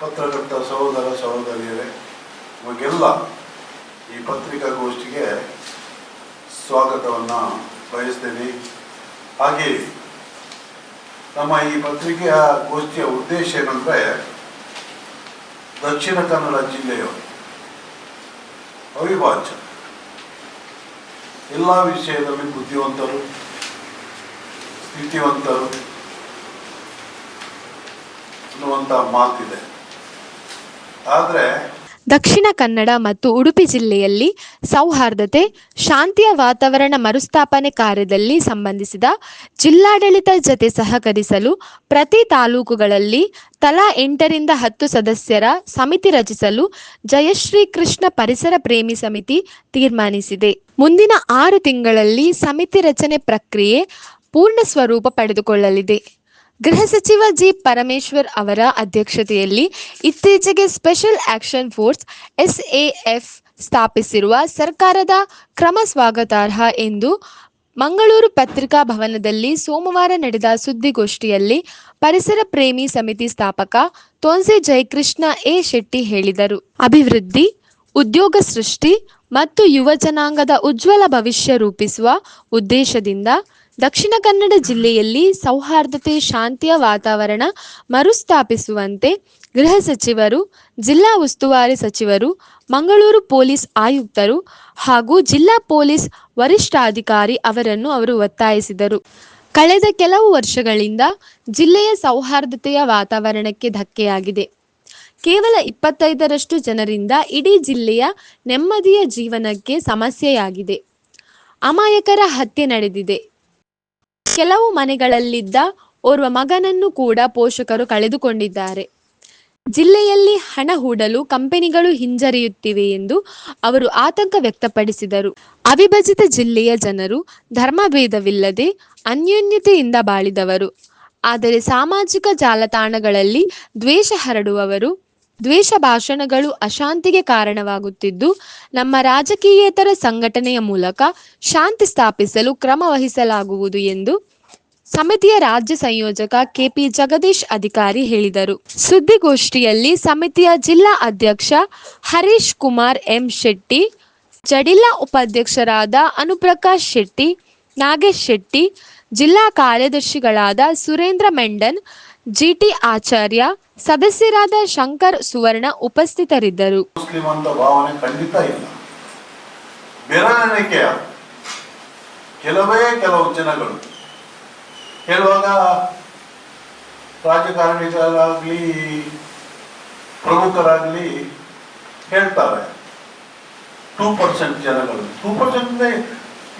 ಪತ್ರಕರ್ತ ಸಹೋದರ ಸಹೋದರಿಯರೇ, ನಿಮಗೆಲ್ಲ ಈ ಪತ್ರಿಕಾಗೋಷ್ಠಿಗೆ ಸ್ವಾಗತವನ್ನು ಬಯಸ್ತೇನೆ. ಹಾಗೆ ನಮ್ಮ ಈ ಪತ್ರಿಕೆಯ ಗೋಷ್ಠಿಯ ಉದ್ದೇಶ ಏನಂದರೆ, ದಕ್ಷಿಣ ಕನ್ನಡ ಜಿಲ್ಲೆಯ ಅವಿಭಾಜ್ಯ ಎಲ್ಲ ವಿಷಯದಲ್ಲಿ ಬುದ್ಧಿವಂತರು, ಸ್ಥಿತಿವಂತರು ಅನ್ನುವಂಥ ಮಾತಿದೆ. ಆದರೆ ದಕ್ಷಿಣ ಕನ್ನಡ ಮತ್ತು ಉಡುಪಿ ಜಿಲ್ಲೆಯಲ್ಲಿ ಸೌಹಾರ್ದತೆ, ಶಾಂತಿಯ ವಾತಾವರಣ ಮರುಸ್ಥಾಪನೆ ಕಾರ್ಯದಲ್ಲಿ ಸಂಬಂಧಿಸಿದ ಜಿಲ್ಲಾಡಳಿತ ಜತೆ ಸಹಕರಿಸಲು ಪ್ರತಿ ತಾಲೂಕುಗಳಲ್ಲಿ ತಲಾ 8ರಿಂದ 10 ಸದಸ್ಯರ ಸಮಿತಿ ರಚಿಸಲು ಜಯಶ್ರೀ ಕೃಷ್ಣ ಪರಿಸರ ಪ್ರೇಮಿ ಸಮಿತಿ ತೀರ್ಮಾನಿಸಿದೆ. ಮುಂದಿನ 6 ತಿಂಗಳಲ್ಲಿ ಸಮಿತಿ ರಚನೆ ಪ್ರಕ್ರಿಯೆ ಪೂರ್ಣ ಸ್ವರೂಪ ಪಡೆದುಕೊಳ್ಳಲಿದೆ. ಗೃಹ ಸಚಿವ ಜಿ. ಪರಮೇಶ್ವರ್ ಅವರ ಅಧ್ಯಕ್ಷತೆಯಲ್ಲಿ ಇತ್ತೀಚೆಗೆ ಸ್ಪೆಷಲ್ ಆಕ್ಷನ್ ಫೋರ್ಸ್ SAF ಸ್ಥಾಪಿಸಿರುವ ಸರ್ಕಾರದ ಕ್ರಮ ಸ್ವಾಗತಾರ್ಹ ಎಂದು ಮಂಗಳೂರು ಪತ್ರಿಕಾ ಭವನದಲ್ಲಿ ಸೋಮವಾರ ನಡೆದ ಸುದ್ದಿಗೋಷ್ಠಿಯಲ್ಲಿ ಪರಿಸರ ಪ್ರೇಮಿ ಸಮಿತಿ ಸ್ಥಾಪಕ ತೊನ್ಸೆ ಜಯಕೃಷ್ಣ ಎ. ಶೆಟ್ಟಿ ಹೇಳಿದರು. ಅಭಿವೃದ್ಧಿ, ಉದ್ಯೋಗ ಸೃಷ್ಟಿ ಮತ್ತು ಯುವ ಜನಾಂಗದ ಉಜ್ವಲ ಭವಿಷ್ಯ ರೂಪಿಸುವ ಉದ್ದೇಶದಿಂದ ದಕ್ಷಿಣ ಕನ್ನಡ ಜಿಲ್ಲೆಯಲ್ಲಿ ಸೌಹಾರ್ದತೆ, ಶಾಂತಿಯ ವಾತಾವರಣ ಮರುಸ್ಥಾಪಿಸುವಂತೆ ಗೃಹ ಸಚಿವರು, ಜಿಲ್ಲಾ ಉಸ್ತುವಾರಿ ಸಚಿವರು, ಮಂಗಳೂರು ಪೊಲೀಸ್ ಆಯುಕ್ತರು ಹಾಗೂ ಜಿಲ್ಲಾ ಪೊಲೀಸ್ ವರಿಷ್ಠಾಧಿಕಾರಿ ಅವರನ್ನು ಅವರು ಒತ್ತಾಯಿಸಿದರು. ಕಳೆದ ಕೆಲವು ವರ್ಷಗಳಿಂದ ಜಿಲ್ಲೆಯ ಸೌಹಾರ್ದತೆಯ ವಾತಾವರಣಕ್ಕೆ ಧಕ್ಕೆಯಾಗಿದೆ. ಕೇವಲ 25ರಷ್ಟು ಜನರಿಂದ ಇಡೀ ಜಿಲ್ಲೆಯ ನೆಮ್ಮದಿಯ ಜೀವನಕ್ಕೆ ಸಮಸ್ಯೆಯಾಗಿದೆ. ಅಮಾಯಕರ ಹತ್ಯೆ ನಡೆದಿದೆ. ಕೆಲವು ಮನೆಗಳಲ್ಲಿದ್ದ ಓರ್ವ ಮಗನನ್ನು ಕೂಡ ಪೋಷಕರು ಕಳೆದುಕೊಂಡಿದ್ದಾರೆ. ಜಿಲ್ಲೆಯಲ್ಲಿ ಹಣ ಹೂಡಲು ಕಂಪನಿಗಳು ಹಿಂಜರಿಯುತ್ತಿವೆ ಎಂದು ಅವರು ಆತಂಕ ವ್ಯಕ್ತಪಡಿಸಿದರು. ಅವಿಭಜಿತ ಜಿಲ್ಲೆಯ ಜನರು ಧರ್ಮಭೇದವಿಲ್ಲದೆ ಅನ್ಯೋನ್ಯತೆಯಿಂದ ಬಾಳಿದವರು. ಆದರೆ ಸಾಮಾಜಿಕ ಜಾಲತಾಣಗಳಲ್ಲಿ ದ್ವೇಷ ಹರಡುವವರು, ದ್ವೇಷ ಭಾಷಣಗಳು ಅಶಾಂತಿಗೆ ಕಾರಣವಾಗುತ್ತಿದ್ದು, ನಮ್ಮ ರಾಜಕೀಯೇತರ ಸಂಘಟನೆಯ ಮೂಲಕ ಶಾಂತಿ ಸ್ಥಾಪಿಸಲು ಕ್ರಮ ವಹಿಸಲಾಗುವುದು ಎಂದು ಸಮಿತಿಯ ರಾಜ್ಯ ಸಂಯೋಜಕ KP ಜಗದೀಶ್ ಅಧಿಕಾರಿ ಹೇಳಿದರು. ಸುದ್ದಿಗೋಷ್ಠಿಯಲ್ಲಿ ಸಮಿತಿಯ ಜಿಲ್ಲಾ ಅಧ್ಯಕ್ಷ ಹರೀಶ್ ಕುಮಾರ್ ಎಂ. ಶೆಟ್ಟಿ, ಜಡಿಲ್ಲ ಉಪಾಧ್ಯಕ್ಷರಾದ ಅನುಪ್ರಕಾಶ್ ಶೆಟ್ಟಿ, ನಾಗೇಶ್ ಶೆಟ್ಟಿ, ಜಿಲ್ಲಾ ಕಾರ್ಯದರ್ಶಿಗಳಾದ ಸುರೇಂದ್ರ ಮೆಂಡನ್, GT ಆಚಾರ್ಯ, ಸದಸ್ಯರಾದ ಶಂಕರ್ ಸುವರ್ಣ ಉಪಸ್ಥಿತರಿದ್ದರು. ಮುಸ್ಲಿಂ ಅಂತ ಭಾವನೆ ಖಂಡಿತ ಇಲ್ಲ. ಬೆರಳೆಣಿಕೆಯ ಕೆಲವು ಜನಗಳು ಹೇಳುವಾಗ ರಾಜಕಾರಣಿಗಳಾಗಲಿ ಪ್ರಮುಖರಾಗಲಿ ಹೇಳ್ತಾರೆ 2% ಜನಗಳು. 2%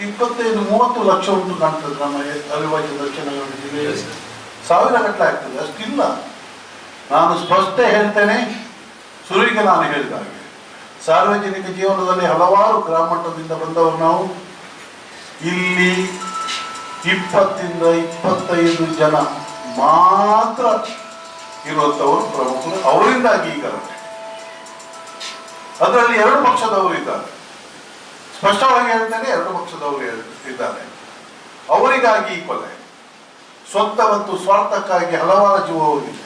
25-30 ಲಕ್ಷ ಉಂಟು ಕಾಣ್ತದೆ ನಮ್ಮ ಅವಿಭಾಜ್ಯ ದಕ್ಷಿಣ ಕನ್ನಡ ಜಿಲ್ಲೆಯಲ್ಲಿ. 1000 ಗಟ್ಟಲೆ ಆಗ್ತದೆ, ಅಷ್ಟಿಲ್ಲ. ನಾನು ಸ್ಪಷ್ಟ ಹೇಳ್ತೇನೆ, ಶುರುವಿಗೆ ನಾನು ಹೇಳಿದ ಹಾಗೆ ಸಾರ್ವಜನಿಕ ಜೀವನದಲ್ಲಿ ಹಲವಾರು ಗ್ರಾಮ ಮಟ್ಟದಿಂದ ಬಂದವರು ನಾವು. ಇಲ್ಲಿ 20ರಿಂದ 25 ಜನ ಮಾತ್ರ ಇರುವಂಥವರು ಪ್ರಮುಖರು. ಅವರಿಂದಾಗಿ ಈ ಗಲಾಟೆ. ಅದರಲ್ಲಿ 2 ಪಕ್ಷದವರು ಇದ್ದಾರೆ. ಸ್ಪಷ್ಟವಾಗಿ ಹೇಳ್ತೇನೆ, 2 ಪಕ್ಷದವರು ಇದ್ದಾರೆ. ಅವರಿಗಾಗಿ ಈ ಕೊಲೆ. ಸ್ವಂತ ಮತ್ತು ಸ್ವಾರ್ಥಕ್ಕಾಗಿ ಹಲವಾರು ಜೀವ ಹೋಗಿದೆ.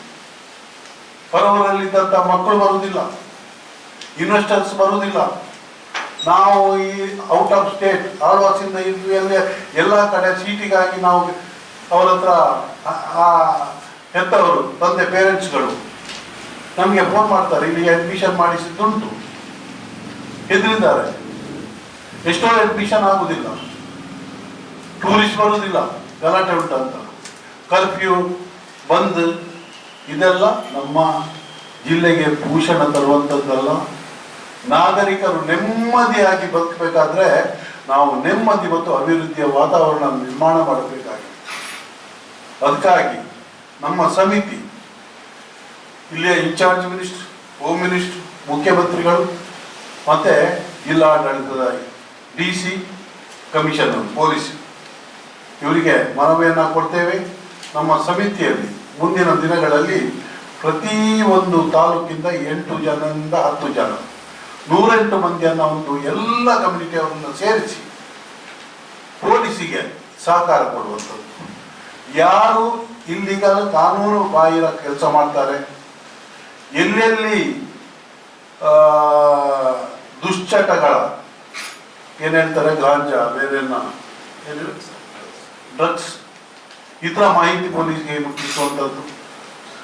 ಪರವರಲ್ಲಿದ್ದಂಥ ಮಕ್ಕಳು ಬರುವುದಿಲ್ಲ, ಇನ್ವೆಸ್ಟರ್ಸ್ ಬರುವುದಿಲ್ಲ. ನಾವು ಈ ಔಟ್ ಆಫ್ ಸ್ಟೇಟ್ ಆಳ್ವಾಸಿಂದ ಎಲ್ಲ ಕಡೆ ಸೀಟಿಗಾಗಿ ನಾವು ಅವರ ಹತ್ರ ಹೆತ್ತವರು, ತಂದೆ, ಪೇರೆಂಟ್ಸ್ಗಳು ನಮಗೆ ಫೋನ್ ಮಾಡ್ತಾರೆ, ಇಲ್ಲಿ ಅಡ್ಮಿಷನ್ ಮಾಡಿಸಿದ್ದುಂಟು, ಹೆದರಿದ್ದಾರೆ. ಎಷ್ಟೋ ಅಡ್ಮಿಷನ್ ಆಗುವುದಿಲ್ಲ, ಟೂರಿಸ್ಟ್ ಬರುವುದಿಲ್ಲ, ಗಲಾಟೆ ಉಂಟಂತ. ಕರ್ಫ್ಯೂ, ಬಂದ್, ಇದೆಲ್ಲ ನಮ್ಮ ಜಿಲ್ಲೆಗೆ ಭೂಷಣ ತರುವಂಥದ್ದಲ್ಲ. ನಾಗರಿಕರು ನೆಮ್ಮದಿಯಾಗಿ ಬದುಕಬೇಕಾದ್ರೆ ನಾವು ನೆಮ್ಮದಿ ಮತ್ತು ಅಭಿವೃದ್ಧಿಯ ವಾತಾವರಣ ನಿರ್ಮಾಣ ಮಾಡಬೇಕಾಗಿದೆ. ಅದಕ್ಕಾಗಿ ನಮ್ಮ ಸಮಿತಿ, ಇಲ್ಲಿಯ ಇನ್ಚಾರ್ಜ್ ಮಿನಿಸ್ಟರ್, ಹೋಮ್ ಮಿನಿಸ್ಟರ್, ಮುಖ್ಯಮಂತ್ರಿಗಳು ಮತ್ತು ಜಿಲ್ಲಾಡಳಿತದ DC, ಕಮಿಷನರ್, ಪೊಲೀಸ್ ಇವರಿಗೆ ಮನವಿಯನ್ನು ಕೊಡ್ತೇವೆ. ನಮ್ಮ ಸಮಿತಿಯಲ್ಲಿ ಮುಂದಿನ ದಿನಗಳಲ್ಲಿ ಪ್ರತಿ ಒಂದು ತಾಲೂಕಿಂದ 8 ಜನರಿಂದ 10 ಜನ, 108 ಮಂದಿಯನ್ನು ಒಂದು ಎಲ್ಲ ಕಮ್ಯುನಿಟಿಯವರನ್ನು ಸೇರಿಸಿ ಪೊಲೀಸಿಗೆ ಸಹಕಾರ ಕೊಡುವಂಥದ್ದು. ಯಾರು ಇಲ್ಲಿಗಲ್ ಕಾನೂನು ಬಾಹಿರ ಕೆಲಸ ಮಾಡ್ತಾರೆ, ಎಲ್ಲೆಲ್ಲಿ ದುಶ್ಚಟಗಳ ಏನು ಹೇಳ್ತಾರೆ, ಗಾಂಜಾ, ಬೇರೆನ್ನ ಡ್ರಗ್ಸ್, ಈ ಥರ ಮಾಹಿತಿ ಪೊಲೀಸ್ಗೆ ಮುಟ್ಟಿಸುವಂಥದ್ದು,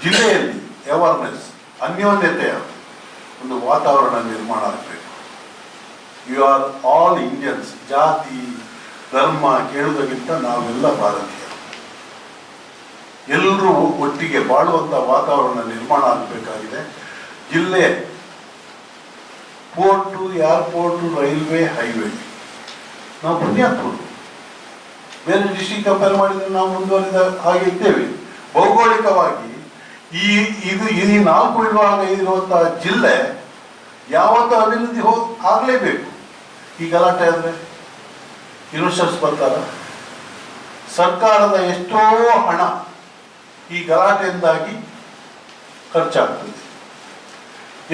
ಜಿಲ್ಲೆಯಲ್ಲಿ ಅವೇರ್ನೆಸ್, ಅನ್ಯೋನ್ಯತೆಯ ಒಂದು ವಾತಾವರಣ ನಿರ್ಮಾಣ ಆಗಬೇಕು. ಯು ಆರ್ ಆಲ್ ಇಂಡಿಯನ್ಸ್, ಜಾತಿ ಧರ್ಮ ಕೇಳುವುದಕ್ಕಿಂತ ನಾವೆಲ್ಲ ಭಾರತೀಯರು, ಎಲ್ಲರೂ ಒಟ್ಟಿಗೆ ಬಾಳುವಂಥ ವಾತಾವರಣ ನಿರ್ಮಾಣ ಆಗಬೇಕಾಗಿದೆ. ಜಿಲ್ಲೆ ಪೋರ್ಟು, ಏರ್ಪೋರ್ಟು, ರೈಲ್ವೆ, ಹೈವೇ, ನಾವು ಪುಣ್ಯಾತ್ಮರು. ಬೇರೆ ಡಿಸ್ಟ್ರಿಕ್ಟ್ ಕಂಪೇರ್ ಮಾಡಿದರೆ ನಾವು ಮುಂದುವರಿದ ಹಾಗೆ ಇದ್ದೇವೆ. ಭೌಗೋಳಿಕವಾಗಿ ಈ 4 ವಿಭಾಗ ಇರುವಂತಹ ಜಿಲ್ಲೆ ಯಾವತ್ತೂ ಅಭಿವೃದ್ಧಿ ಆಗಲೇಬೇಕು. ಈ ಗಲಾಟೆ ಆದರೆ ಇನ್ವೆಸ್ಟರ್ಸ್ ಬರ್ತಾರ, ಸರ್ಕಾರದ ಎಷ್ಟೋ ಹಣ ಈ ಗಲಾಟೆಯಿಂದಾಗಿ ಖರ್ಚಾಗ್ತದೆ.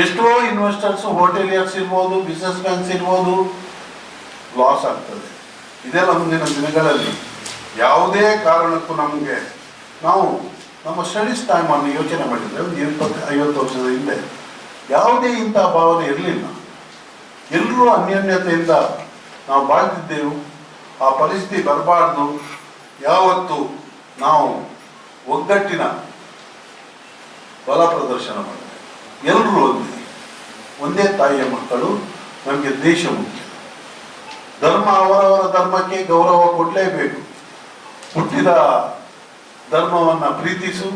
ಎಷ್ಟೋ ಇನ್ವೆಸ್ಟರ್ಸ್, ಹೋಟೆಲಿಯರ್ಸ್ ಇರ್ಬೋದು, ಬಿಸ್ನೆಸ್ ಮ್ಯಾನ್ಸ್ ಇರ್ಬೋದು, ಲಾಸ್ ಆಗ್ತದೆ. ಇದೆಲ್ಲ ಮುಂದಿನ ದಿನಗಳಲ್ಲಿ ಯಾವುದೇ ಕಾರಣಕ್ಕೂ ನಾವು ನಮ್ಮ ಸ್ಟಡೀಸ್ ಟೈಮನ್ನು ಯೋಚನೆ ಮಾಡಿದರೆ ಒಂದು 20-50 ವರ್ಷದ ಹಿಂದೆ ಯಾವುದೇ ಇಂಥ ಭಾವನೆ ಇರಲಿಲ್ಲ. ಎಲ್ಲರೂ ಅನ್ಯೋನ್ಯತೆಯಿಂದ ನಾವು ಬಾಳ್ತಿದ್ದೆವು. ಆ ಪರಿಸ್ಥಿತಿ ಬರಬಾರ್ದು. ಯಾವತ್ತು ನಾವು ಒಗ್ಗಟ್ಟಿನ ಬಲ ಪ್ರದರ್ಶನ ಮಾಡಬೇಕು. ಎಲ್ಲರೂ ಒಂದೇ ತಾಯಿಯ ಮಕ್ಕಳು. ನಮಗೆ ದೇಶ ಮುಖ್ಯ. ಧರ್ಮ ಅವರವರ ಧರ್ಮಕ್ಕೆ ಗೌರವ ಕೊಡಲೇಬೇಕು. ಹುಟ್ಟಿದ ಧರ್ಮವನ್ನು ಪ್ರೀತಿಸು,